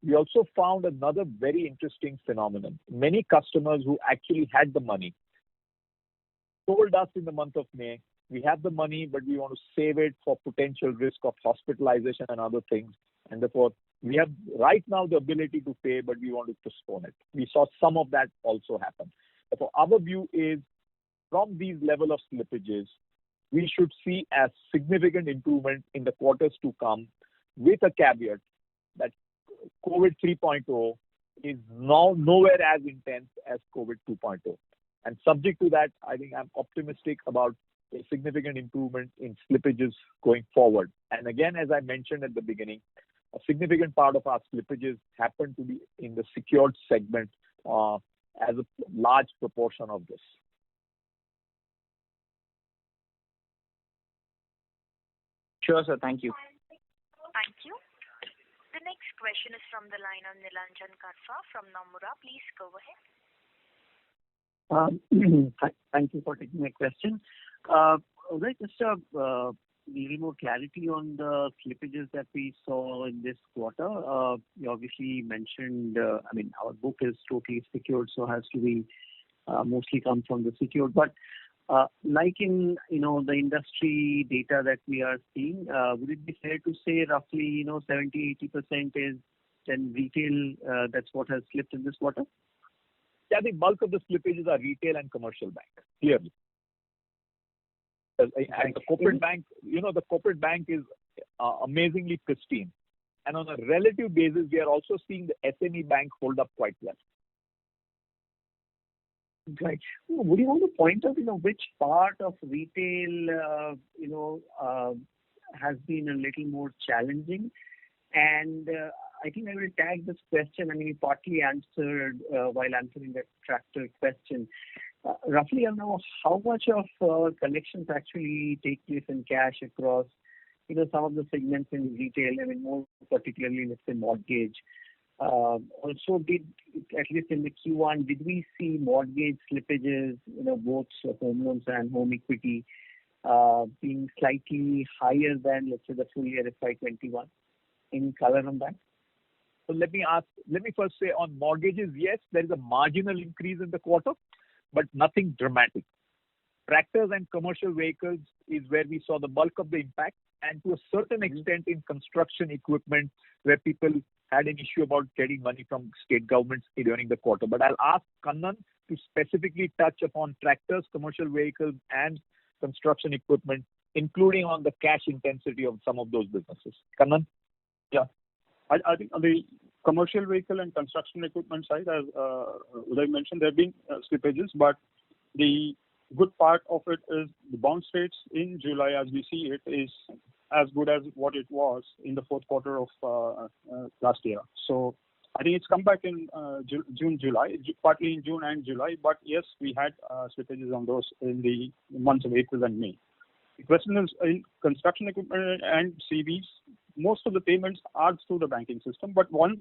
We also found another very interesting phenomenon. Many customers who actually had the money told us in the month of May, we have the money, but we want to save it for potential risk of hospitalization and other things. And therefore, we have right now the ability to pay, but we want to postpone it. We saw some of that also happen. Therefore, our view is from these level of slippages, we should see a significant improvement in the quarters to come, with a caveat that COVID 3.0 is now nowhere as intense as COVID 2.0. And subject to that, I think I'm optimistic about a significant improvement in slippages going forward. And again, as I mentioned at the beginning, a significant part of our slippages happen to be in the secured segment as a large proportion of this. Sure, sir. Thank you. Thank you. The next question is from the line of Nilanjan Karfa from Nomura. Please go ahead. Thank you for taking my question. Just a little more clarity on the slippages that we saw in this quarter. You obviously mentioned, our book is totally secured, so has to be mostly come from the secured. But like in the industry data that we are seeing, would it be fair to say roughly 70-80% is then retail? That's what has slipped in this quarter. Yeah, the bulk of the slippages are retail and commercial bank, clearly. And the corporate bank, the corporate bank is amazingly pristine. And on a relative basis, we are also seeing the SME bank hold up quite well. Right. Would you want to point out, which part of retail, has been a little more challenging? And I think I will tag this question. You partly answered while answering the tractor question. Roughly, I know how much of collections actually take place in cash across, some of the segments in retail. More particularly, let's say mortgage. Also, at least in the Q1, did we see mortgage slippages, both home loans and home equity, being slightly higher than, let's say, the full year FY21? Any color on that? So let me first say on mortgages, yes, there is a marginal increase in the quarter, but nothing dramatic. Tractors and commercial vehicles is where we saw the bulk of the impact, and to a certain extent in construction equipment, where people had an issue about getting money from state governments during the quarter. But I'll ask Kannan to specifically touch upon tractors, commercial vehicles, and construction equipment, including on the cash intensity of some of those businesses. Kannan? Yeah. I think on the commercial vehicle and construction equipment side, as Uday mentioned, there have been slippages, but the good part of it is the bounce rates in July, as we see it, is as good as what it was in the fourth quarter of last year. So I think it's come back in June, July, partly in June and July, but yes, we had slippages on those in the months of April and May. The question is, in construction equipment and CVs, most of the payments are through the banking system, but once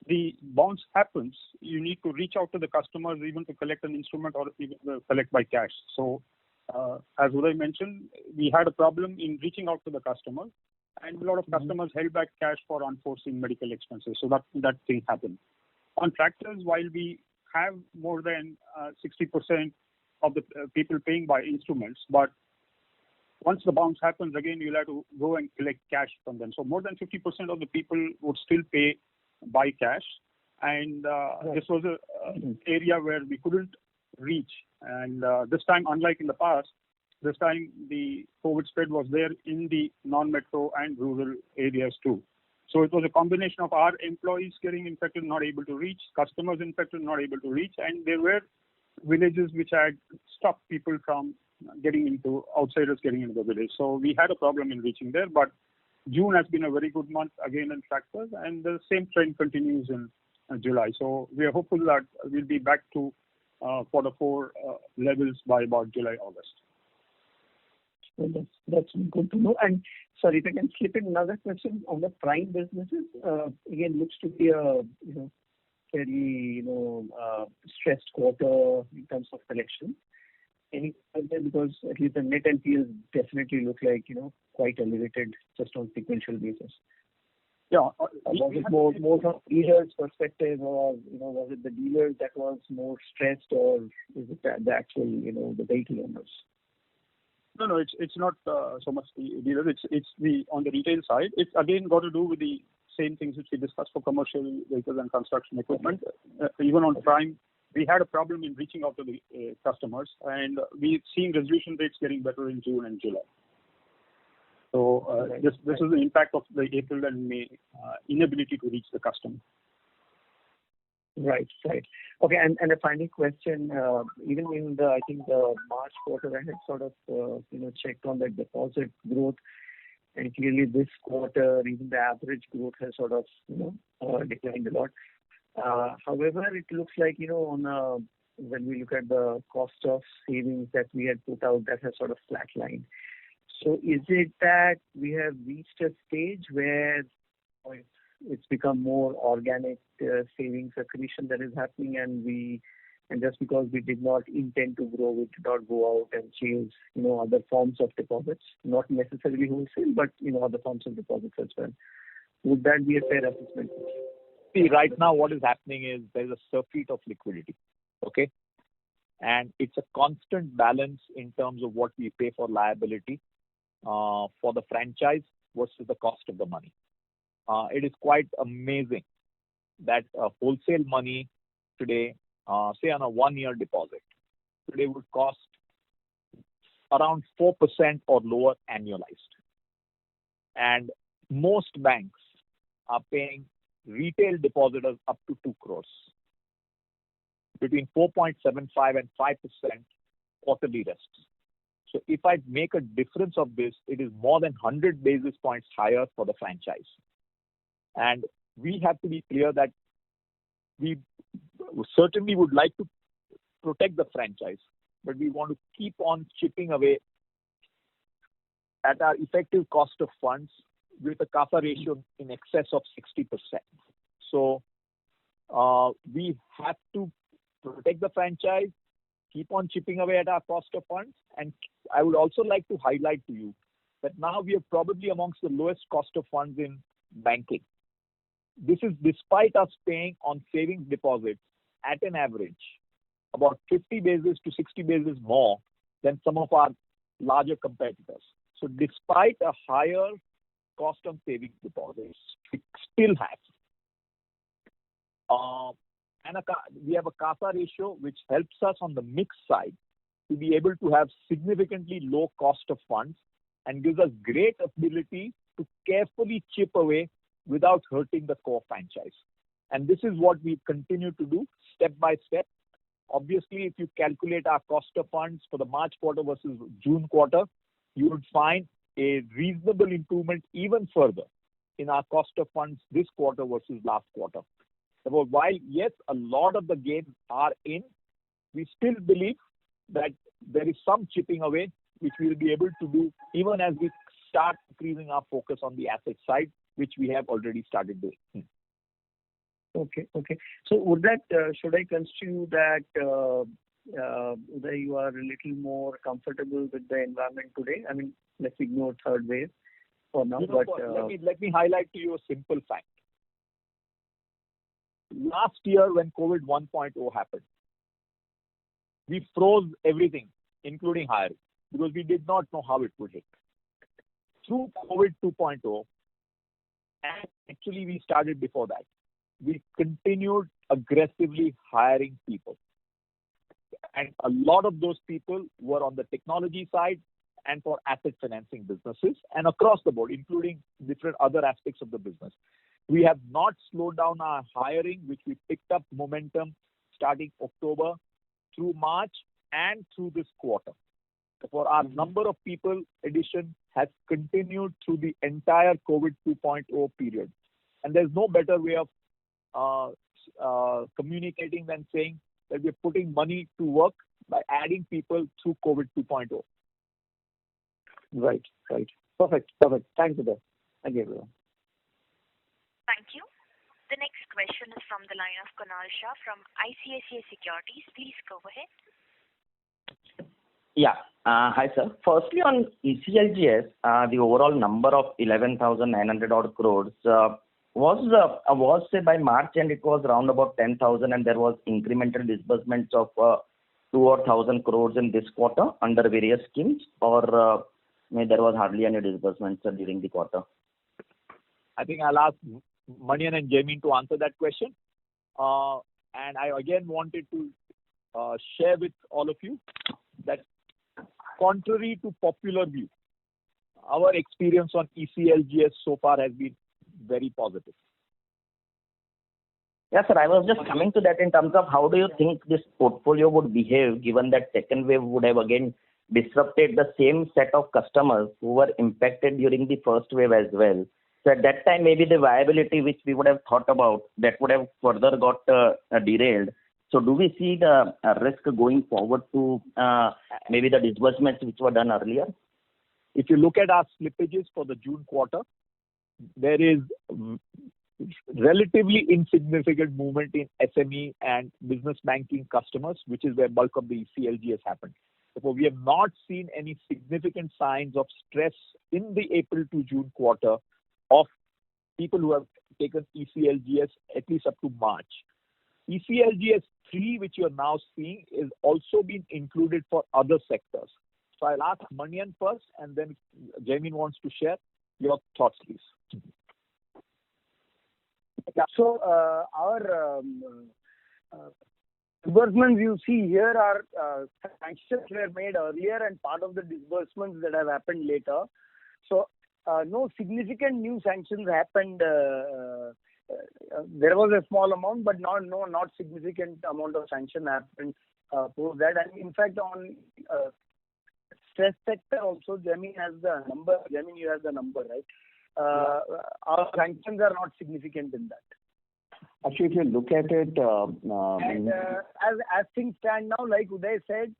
the bounce happens, you need to reach out to the customers even to collect an instrument or even collect by cash. So, as Uday mentioned, we had a problem in reaching out to the customer, and a lot of customers held back cash for unforeseen medical expenses. So that thing happened. On tractors, while we have more than 60% of the people paying by instruments, but once the bounce happens, again, you'll have to go and collect cash from them. So more than 50% of the people would still pay by cash. And this was an area where we couldn't reach. And this time, unlike in the past, this time the COVID spread was there in the non-metro and rural areas too. So it was a combination of our employees getting infected, not able to reach, customers infected, not able to reach, and there were villages which had stopped people from outsiders getting into the village. So we had a problem in reaching there, but June has been a very good month again in tractors, and the same trend continues in July. So we are hopeful that we'll be back to quarter four levels by about July, August. Well, that's good to know. And sorry, if I can slip in another question on the prime businesses. Again, looks to be a very stressed quarter in terms of collection. Because at least the net NPLs definitely look like quite elevated just on sequential basis. Yeah. Was it more from dealers' perspective, or was it the dealers that was more stressed, or is it the actual the vehicle owners? No, it's not so much the dealers. It's the on the retail side. It's again got to do with the same things which we discussed for commercial vehicles and construction equipment. Even on prime, we had a problem in reaching out to the customers, and we've seen resolution rates getting better in June and July. So this is the impact of the April and May inability to reach the customer. Right. Okay, and a final question. Even in the March quarter, I had sort of checked on the deposit growth, and clearly this quarter even the average growth has sort of declined a lot. However, it looks like when we look at the cost of savings that we had put out, that has sort of flatlined. So is it that we have reached a stage where it's become more organic savings accretion that is happening, and just because we did not intend to grow, we did not go out and chase, other forms of deposits, not necessarily wholesale, but, other forms of deposits as well. Would that be a fair assessment? See, right now what is happening is there is a surfeit of liquidity, okay? And it's a constant balance in terms of what we pay for liability for the franchise versus the cost of the money. It is quite amazing that wholesale money today, say on a 1-year deposit, today would cost around 4% or lower annualized. And most banks are paying retail depositors up to 2 crores, between 4.75 and 5% quarterly rests. So if I make a difference of this, it is more than 100 basis points higher for the franchise. And we have to be clear that we certainly would like to protect the franchise, but we want to keep on chipping away at our effective cost of funds with a CASA ratio in excess of 60%. So we have to protect the franchise, keep on chipping away at our cost of funds. And I would also like to highlight to you that now we are probably amongst the lowest cost of funds in banking. This is despite us paying on savings deposits at an average about 50 basis to 60 basis more than some of our larger competitors. So despite a higher cost on savings deposits, we still have. We have a CASA ratio which helps us on the mix side to be able to have significantly low cost of funds and gives us great ability to carefully chip away without hurting the core franchise. And this is what we continue to do step by step. Obviously, if you calculate our cost of funds for the March quarter versus June quarter, you would find a reasonable improvement even further in our cost of funds this quarter versus last quarter. So while, yes, a lot of the gains are in, we still believe that there is some chipping away which we will be able to do even as we start increasing our focus on the asset side, which we have already started doing. Okay. So would that, should I construe that Uday, you are a little more comfortable with the environment today? I mean, let's ignore third wave for now. Let me highlight to you a simple fact. Last year when COVID 1.0 happened, we froze everything, including hiring, because we did not know how it would hit. Through COVID 2.0, and actually we started before that, we continued aggressively hiring people. And a lot of those people were on the technology side and for asset financing businesses and across the board, including different other aspects of the business. We have not slowed down our hiring, which we picked up momentum starting October through March and through this quarter. For our number of people addition has continued through the entire COVID 2.0 period. And there's no better way of communicating than saying that we're putting money to work by adding people through COVID 2.0. Right. Perfect. Thanks, Uday. Thank you, everyone. Thank you. The next question is from the line of Kunal Shah from ICICI Securities. Please go ahead. Yeah. Hi, sir. Firstly, on ECLGS, the overall number of 11,900 odd crores was say by March end it was around about 10,000 and there was incremental disbursements of 2,000 crores in this quarter under various schemes, or there was hardly any disbursements during the quarter. I think I'll ask Manian and Jaimin to answer that question. And I again wanted to share with all of you that contrary to popular view, our experience on ECLGS so far has been very positive. Yes, sir. I was just coming to that in terms of how do you think this portfolio would behave given that second wave would have again disrupted the same set of customers who were impacted during the first wave as well. So at that time, maybe the viability which we would have thought about that would have further got derailed. So do we see the risk going forward to maybe the disbursements which were done earlier? If you look at our slippages for the June quarter, there is relatively insignificant movement in SME and business banking customers, which is where bulk of the ECLGS happened. Therefore, we have not seen any significant signs of stress in the April to June quarter of people who have taken ECLGS at least up to March. ECLGS 3, which you are now seeing, is also being included for other sectors. So I'll ask Manian first, and then if Jaimin wants to share your thoughts, please. Yeah, so our disbursements you see here are sanctions were made earlier and part of the disbursements that have happened later. So no significant new sanctions happened. There was a small amount, but not significant amount of sanction happened post that. And in fact, on stress sector also, Jaimin has the number. Jaimin, you have the number, right? Our sanctions are not significant in that. Actually, if you look at it, and as things stand now, like Uday said,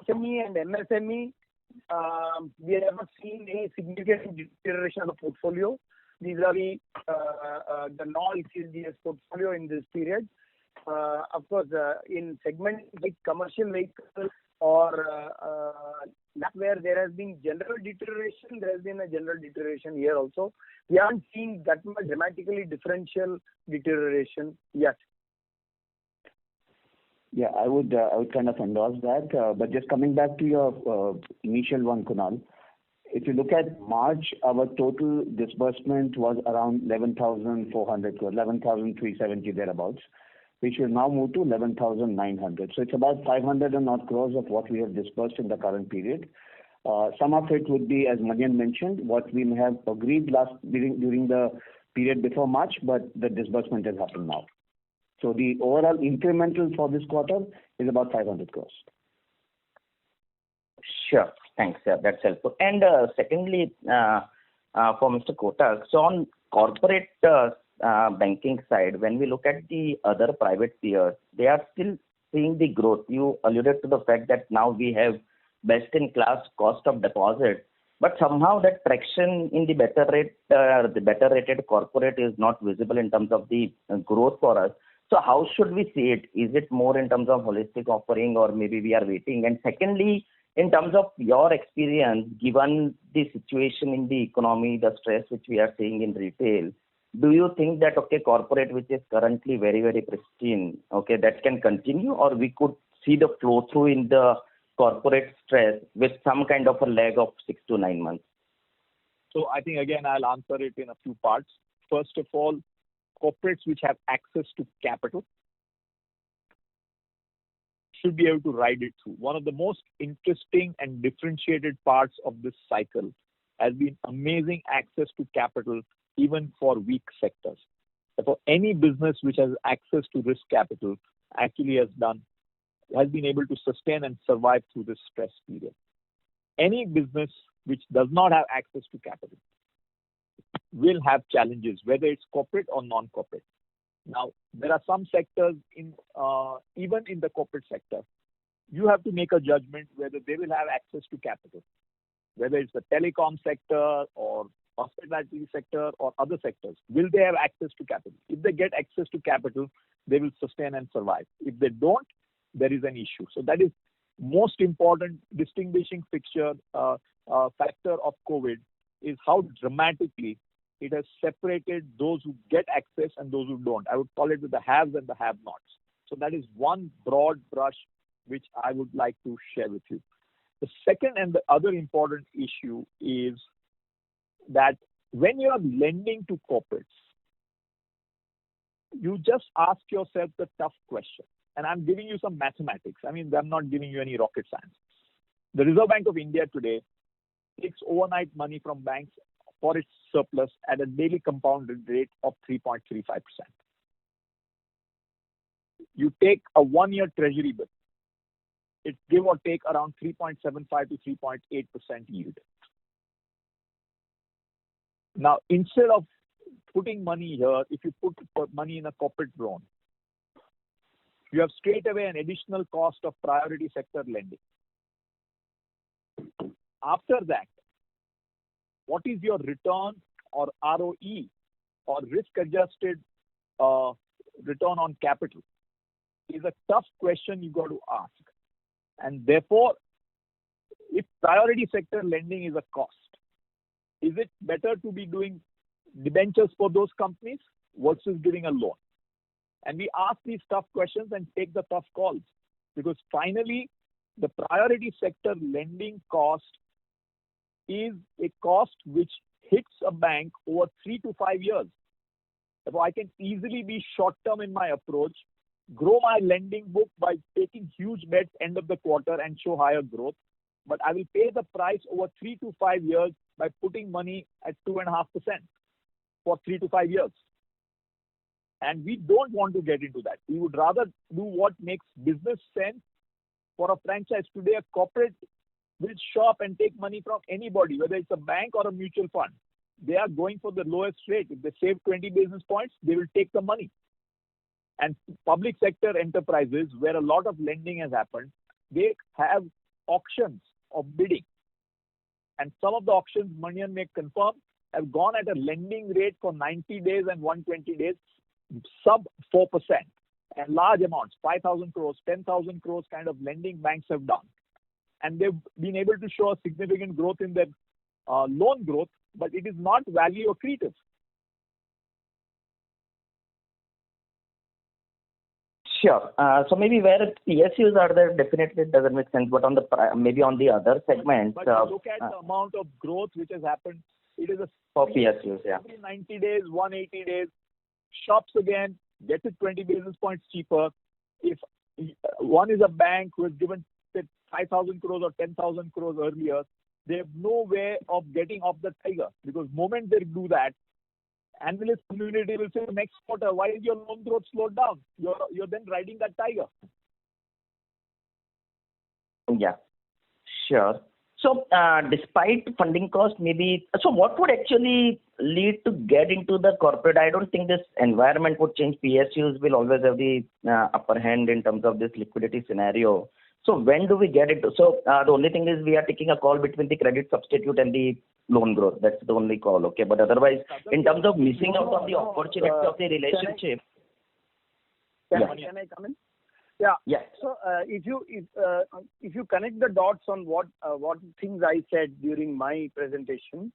SME and MSME, we have not seen any significant deterioration of the portfolio. These are the non-ECLGS portfolio in this period. Of course, in segments like commercial vehicles or where there has been general deterioration, there has been a general deterioration here also. We haven't seen that much dramatically differential deterioration yet. Yeah, I would kind of endorse that. But just coming back to your initial one, Kunal, if you look at March, our total disbursement was around 11,400 crores, 11,370 thereabouts, which will now move to 11,900. So it's about 500 and odd crores of what we have disbursed in the current period. Some of it would be, as Manian mentioned, what we may have agreed during the period before March, but the disbursement has happened now. So the overall incremental for this quarter is about 500 crores. Sure. Thanks. Yeah, that's helpful. And secondly, for Mr. Kotak, so on corporate banking side, when we look at the other private peers, they are still seeing the growth. You alluded to the fact that now we have best-in-class cost of deposit, but somehow that traction in the better rated corporate is not visible in terms of the growth for us. So how should we see it? Is it more in terms of holistic offering, or maybe we are waiting? And secondly, in terms of your experience, given the situation in the economy, the stress which we are seeing in retail, do you think that, okay, corporate, which is currently very, very pristine, okay, that can continue, or we could see the flow through in the corporate stress with some kind of a lag of 6 to 9 months? So I think, again, I'll answer it in a few parts. First of all, corporates which have access to capital should be able to ride it through. One of the most interesting and differentiated parts of this cycle has been amazing access to capital, even for weak sectors. Therefore, any business which has access to risk capital actually has been able to sustain and survive through this stress period. Any business which does not have access to capital will have challenges, whether it's corporate or non-corporate. Now, there are some sectors even in the corporate sector, you have to make a judgment whether they will have access to capital, whether it's the telecom sector or hospitality sector or other sectors. Will they have access to capital? If they get access to capital, they will sustain and survive. If they don't, there is an issue. So that is most important distinguishing factor of COVID, is how dramatically it has separated those who get access and those who don't. I would call it with the haves and the have-nots. So that is one broad brush which I would like to share with you. The second and the other important issue is that when you are lending to corporates, you just ask yourself the tough question. And I'm giving you some mathematics. I mean, I'm not giving you any rocket science. The Reserve Bank of India today takes overnight money from banks for its surplus at a daily compounded rate of 3.35%. You take a 1-year treasury bill, it give or take around 3.75 to 3.8% yield. Now, instead of putting money here, if you put money in a corporate loan, you have straight away an additional cost of priority sector lending. After that, what is your return or ROE or risk-adjusted return on capital is a tough question you got to ask. And therefore, if priority sector lending is a cost, is it better to be doing debentures for those companies versus giving a loan? And we ask these tough questions and take the tough calls, because finally, the priority sector lending cost is a cost which hits a bank over 3 to 5 years. Therefore, I can easily be short-term in my approach, grow my lending book by taking huge bets end of the quarter and show higher growth. But I will pay the price over 3 to 5 years by putting money at 2.5% for 3 to 5 years. And we don't want to get into that. We would rather do what makes business sense for a franchise. Today, a corporate will shop and take money from anybody, whether it's a bank or a mutual fund. They are going for the lowest rate. If they save 20 basis points, they will take the money. And public sector enterprises, where a lot of lending has happened, they have auctions of bidding. And some of the auctions, Manian may confirm, have gone at a lending rate for 90 days and 120 days, sub 4%. And large amounts, 5,000 crores, 10,000 crores kind of lending banks have done. And they've been able to show a significant growth in their loan growth, but it is not value accretive. Sure. So maybe where PSUs are there, definitely it doesn't make sense. But on the maybe on the other segments, but you look at the amount of growth which has happened. It is a for PSUs, yeah. 90 days, 180 days, shops again, gets it 20 basis points cheaper. If one is a bank who has given 5,000 crores or 10,000 crores earlier, they have no way of getting off the tiger, because moment they do that, analyst community will say next quarter, why is your loan growth slowed down? You're then riding that tiger. Yeah, sure. So despite funding cost, maybe, so what would actually lead to get into the corporate? I don't think this environment would change. PSUs will always have the upper hand in terms of this liquidity scenario. So when do we get into? So the only thing is we are taking a call between the credit substitute and the loan growth. That's the only call, okay? But otherwise, in terms of missing out on the opportunity of the relationship. Can I come in? Yeah. Yeah. So if you connect the dots on what things I said during my presentation,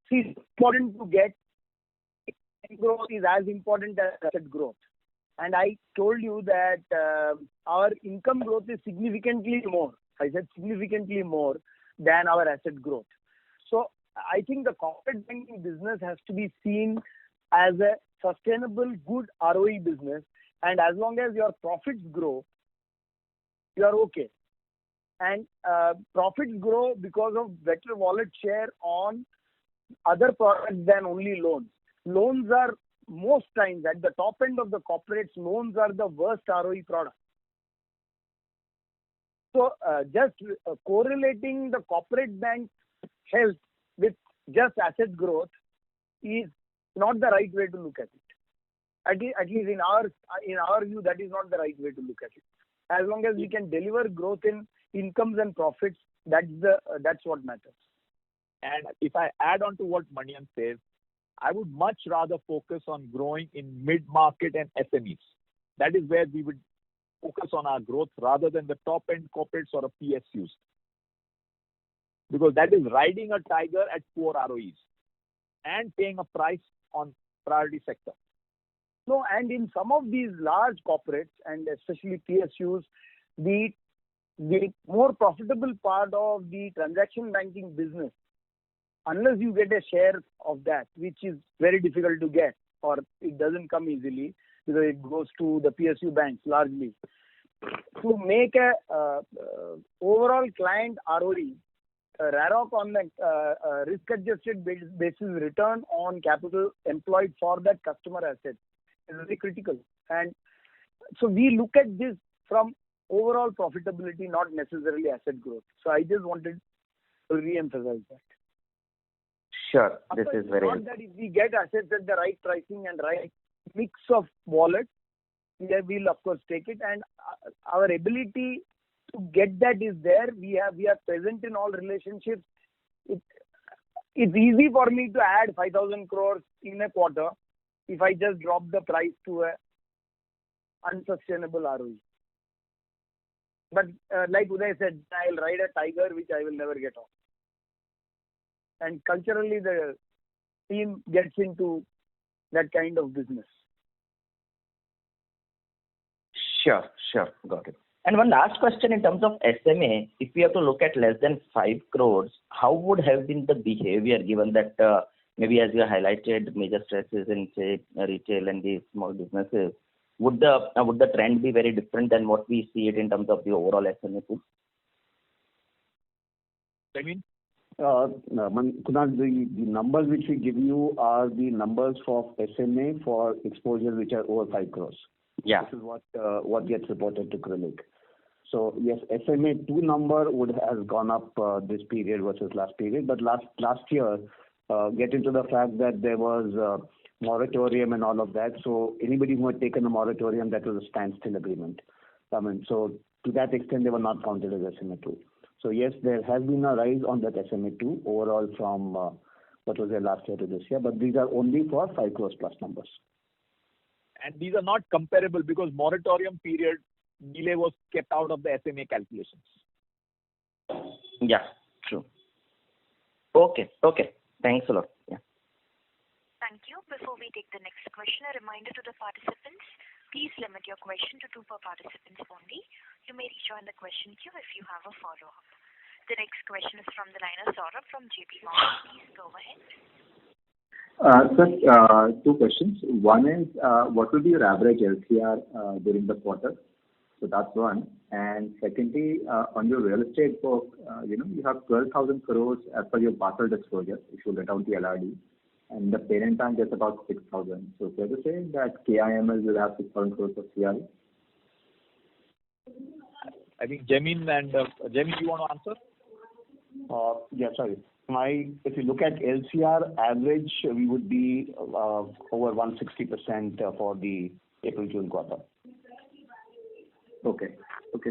see, it's important to get growth is as important as asset growth. And I told you that our income growth is significantly more. I said significantly more than our asset growth. So I think the corporate banking business has to be seen as a sustainable, good ROE business. And as long as your profits grow, you are okay. And profits grow because of better wallet share on other products than only loans. Loans are most times at the top end of the corporates, loans are the worst ROE product. So just correlating the corporate bank health with just asset growth is not the right way to look at it. At least in our view, that is not the right way to look at it. As long as we can deliver growth in incomes and profits, that's what matters. And if I add on to what Manian says, I would much rather focus on growing in mid-market and SMEs. That is where we would focus on our growth rather than the top-end corporates or PSUs. Because that is riding a tiger at poor ROEs and paying a price on priority sector. No, and in some of these large corporates and especially PSUs, the more profitable part of the transaction banking business, unless you get a share of that, which is very difficult to get, or it doesn't come easily because it goes to the PSU banks largely. To make a overall client ROE, RAROC on the risk-adjusted basis return on capital employed for that customer asset is very critical. And so we look at this from overall profitability, not necessarily asset growth. So I just wanted to re-emphasize that. Sure, this is very important. That if we get assets at the right pricing and right mix of wallet, we'll of course take it. And our ability to get that is there. We are present in all relationships. it's easy for me to add 5,000 crores in a quarter if I just drop the price to a unsustainable ROE. But like Uday said, I'll ride a tiger which I will never get off. And culturally, the team gets into that kind of business. Sure. Got it. And one last question in terms of SMA, if we have to look at less than 5 crores, how would have been the behavior given that maybe as you highlighted major stresses in say retail and the small businesses, would the trend be very different than what we see it in terms of the overall SMA pool? I mean, Kunal, the numbers which we give you are the numbers for SMA for exposures which are over 5 crores. Yeah. This is what gets reported to CRILC. So yes, SMA 2 number would have gone up this period versus last period, but last year, get into the fact that there was moratorium and all of that. So anybody who had taken a moratorium, that was a standstill agreement. So to that extent, they were not counted as SMA 2. So yes, there has been a rise on that SMA 2 overall from what was there last year to this year, but these are only for 5 crores plus numbers. And these are not comparable because moratorium period delay was kept out of the SMA calculations. Yeah, true. Okay. Thanks a lot. Yeah. Thank you. Before we take the next question, a reminder to the participants, please limit your question to 2 per participants only. You may rejoin the question queue if you have a follow-up. The next question is from the line of Saurabh from JP Morgan. Please go ahead. Sir, 2 questions. One is, what will be your average LCR during the quarter? So that's one. And secondly, on your real estate book, you have 12,000 crores as per your Basel disclosure, if you let out the LRD, and the parent bank gets about 6,000. So fair to say that KIML will have 6,000 crores of CRE? I think Jamin, do you want to answer? Yeah, sorry. If you look at LCR average, we would be over 160% for the April-June quarter. Okay.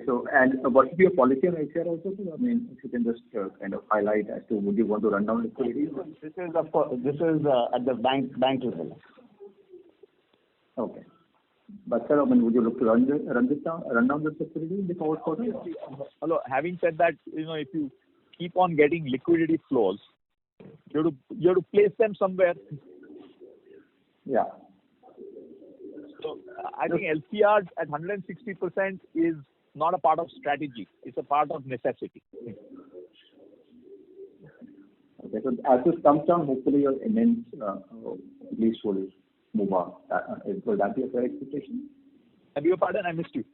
So, and what would be your policy on LCR also? I mean, if you can just kind of highlight as to would you want to run down liquidity? This is at the bank level. Okay. But sir, I mean, would you look to run down this liquidity in the forward quarter? Hello. Having said that, if you keep on getting liquidity flows, you have to place them somewhere. Yeah. So I think LCR at 160% is not a part of strategy. It's a part of necessity. Okay. So as this comes down, hopefully your immense at least will move up. Will that be a fair expectation? I beg your pardon, I missed you.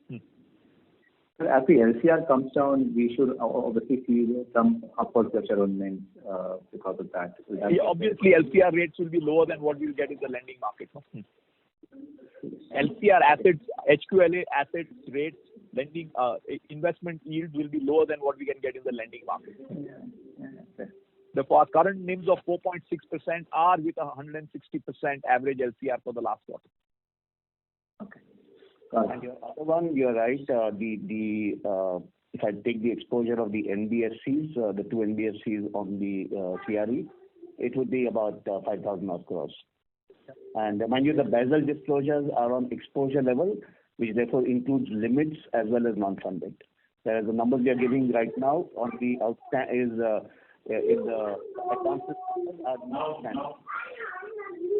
So as the LCR comes down, we should obviously see some upward pressure on NIM because of that. Obviously, LCR rates will be lower than what we'll get in the lending market. LCR assets, HQLA assets rates, lending investment yields will be lower than what we can get in the lending market. The current NIMs of 4.6% are with 160% average LCR for the last quarter. Okay. And your other one, you're right. If I take the exposure of the NBFCs, the 2 NBFCs on the CRE, it would be about 5,000 odd crores. And mind you, the Basel disclosures are on exposure level, which therefore includes limits as well as non-funded. Whereas the numbers we are giving right now on the outstanding is the accounts are non-standard.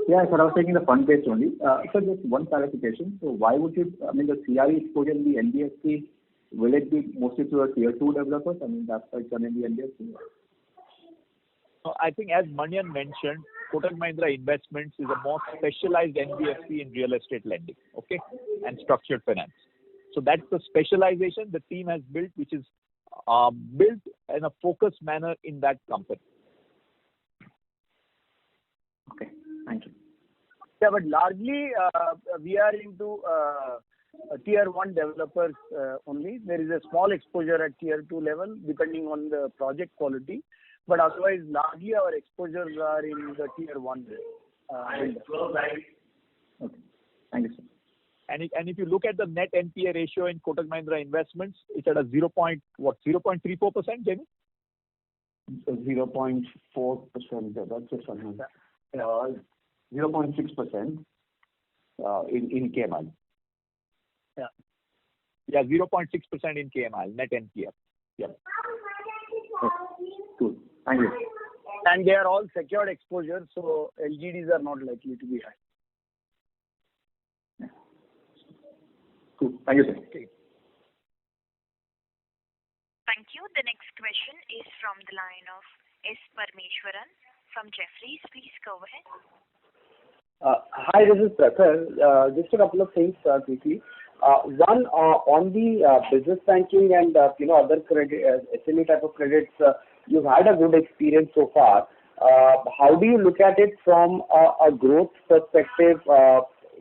Yeah, so I was taking the fund-based only. So just one clarification. So why would you, I mean, the CRE exposure in the NBFC, will it be mostly to a tier 2 developers? I mean, that's why it's done in the NBFC? So I think as Manian mentioned, Kotak Mahindra Investments is a more specialized NBFC in real estate lending, okay, and structured finance. So that's the specialization the team has built, which is built in a focused manner in that company. Okay, thank you. Yeah, but largely we are into tier 1 developers only. There is a small exposure at tier 2 level depending on the project quality. But otherwise, largely our exposures are in the tier 1. Okay, thank you, sir. And if you look at the net NPA ratio in Kotak Mahindra Investments, it's at a 0.34%, Jamie? 0.4%. That's it, Salman. 0.6% in KMI. Yeah, 0.6% in KMI, net NPF. Yeah. Cool. Thank you. And they are all secured exposures, so LGDs are not likely to be high. Cool. Thank you, sir. Okay. Thank you. The next question is from the line of S. Parmeshwaran from Jefferies. Please go ahead. Hi, this is Prakhar. Just a couple of things quickly. One, on the business banking and other credit, SME type of credits, you've had a good experience so far. How do you look at it from a growth perspective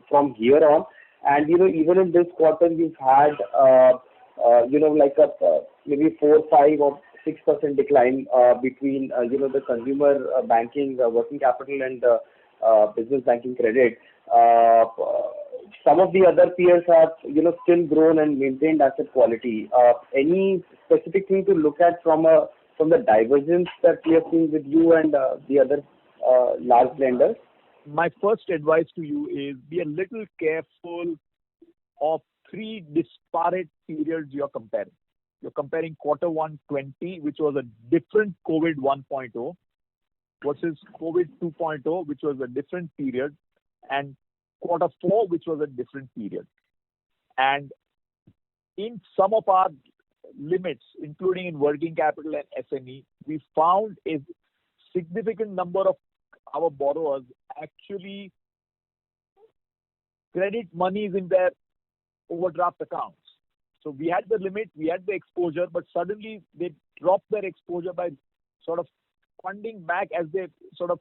from here on? And even in this quarter, you've had like a maybe 4, 5, or 6% decline between the consumer banking, working capital, and business banking credit. Some of the other peers have still grown and maintained asset quality. Any specific thing to look at from the divergence that we have seen with you and the other large lenders? My first advice to you is be a little careful of 3 disparate periods you're comparing. You're comparing quarter 1 20, which was a different COVID 1.0, versus COVID 2.0, which was a different period, and quarter 4, which was a different period. And in some of our limits, including in working capital and SME, we found a significant number of our borrowers actually credit monies in their overdraft accounts. So we had the limit, we had the exposure, but suddenly they dropped their exposure by sort of funding back as they sort of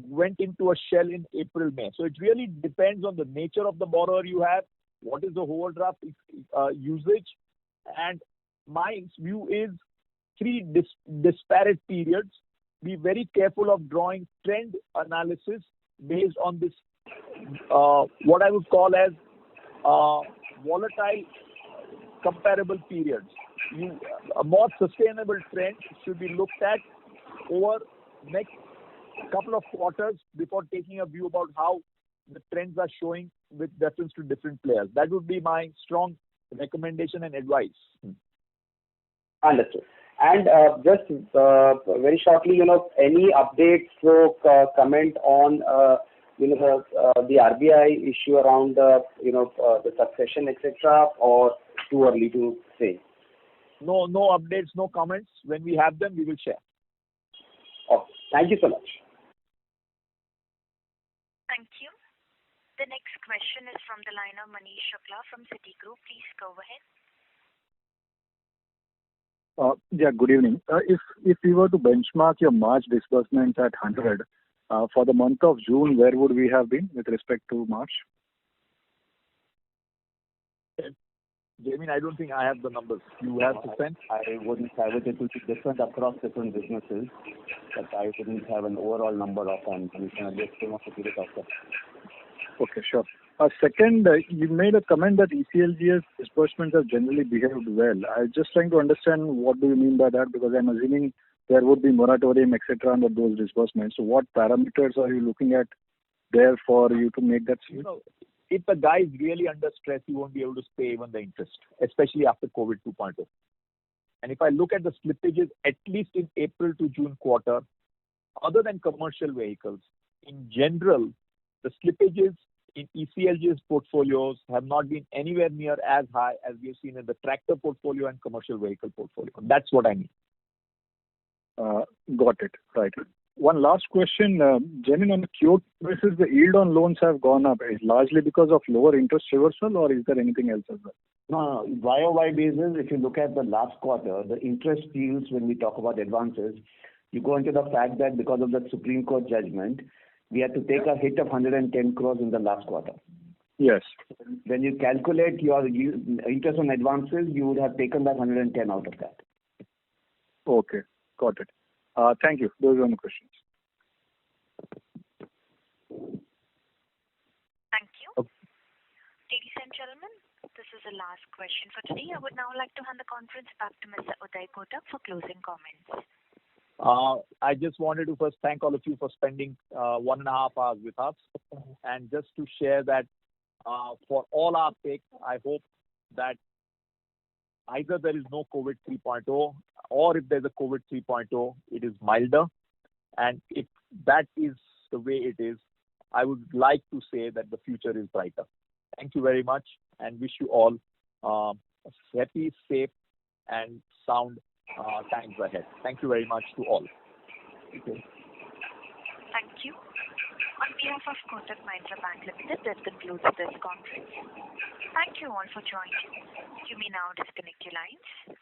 went into a shell in April, May. So it really depends on the nature of the borrower you have, what is the overdraft usage, and my view is 3 disparate periods. Be very careful of drawing trend analysis based on this, what I would call as volatile comparable periods. A more sustainable trend should be looked at over next couple of quarters before taking a view about how the trends are showing with reference to different players. That would be my strong recommendation and advice. Understood. And just very shortly, any updates or comment on the RBI issue around the succession, etc., or too early to say? No updates, no comments. When we have them, we will share. Okay. Thank you so much. Thank you. The next question is from the line of Manish Shukla from Citigroup. Please go ahead. Yeah, good evening. If we were to benchmark your March disbursements at 100, for the month of June, where would we have been with respect to March? Jamie, I don't think I have the numbers. You have to send? I wouldn't have it. It will be different across different businesses, but I wouldn't have an overall number of them. You can just come up with it after. Okay, sure. Second, you made a comment that ECLGS disbursements have generally behaved well. I'm just trying to understand what do you mean by that, because I'm assuming there would be moratorium, etc., under those disbursements. So what parameters are you looking at there for you to make that statement? If the guy is really under stress, he won't be able to pay even the interest, especially after COVID 2.0. And if I look at the slippages, at least in April to June quarter, other than commercial vehicles, in general, the slippages in ECLGS portfolios have not been anywhere near as high as we have seen in the tractor portfolio and commercial vehicle portfolio. That's what I mean. Got it. Right. One last question. Jamin, on the QoQ basis, the yield on loans have gone up. Is largely because of lower interest reversal, or is there anything else as well? No. YOY basis, if you look at the last quarter, the interest yields, when we talk about advances, you go into the fact that because of the Supreme Court judgment, we had to take a hit of 110 crores in the last quarter. Yes. When you calculate your interest on advances, you would have taken that 110 out of that. Okay. Got it. Thank you. Those are my questions. Thank you. Ladies and gentlemen, this is the last question for today. I would now like to hand the conference back to Mr. Uday Kotak for closing comments. I just wanted to first thank all of you for spending 1.5 hours with us, and just to share that for all our sake, I hope that either there is no COVID 3.0, or if there's a COVID 3.0, it is milder. And if that is the way it is, I would like to say that the future is brighter. Thank you very much, and wish you all happy, safe, and sound times ahead. Thank you very much to all. Okay. Thank you. On behalf of Kotak Mahindra Bank Limited, that concludes this conference. Thank you all for joining. You may now disconnect your lines.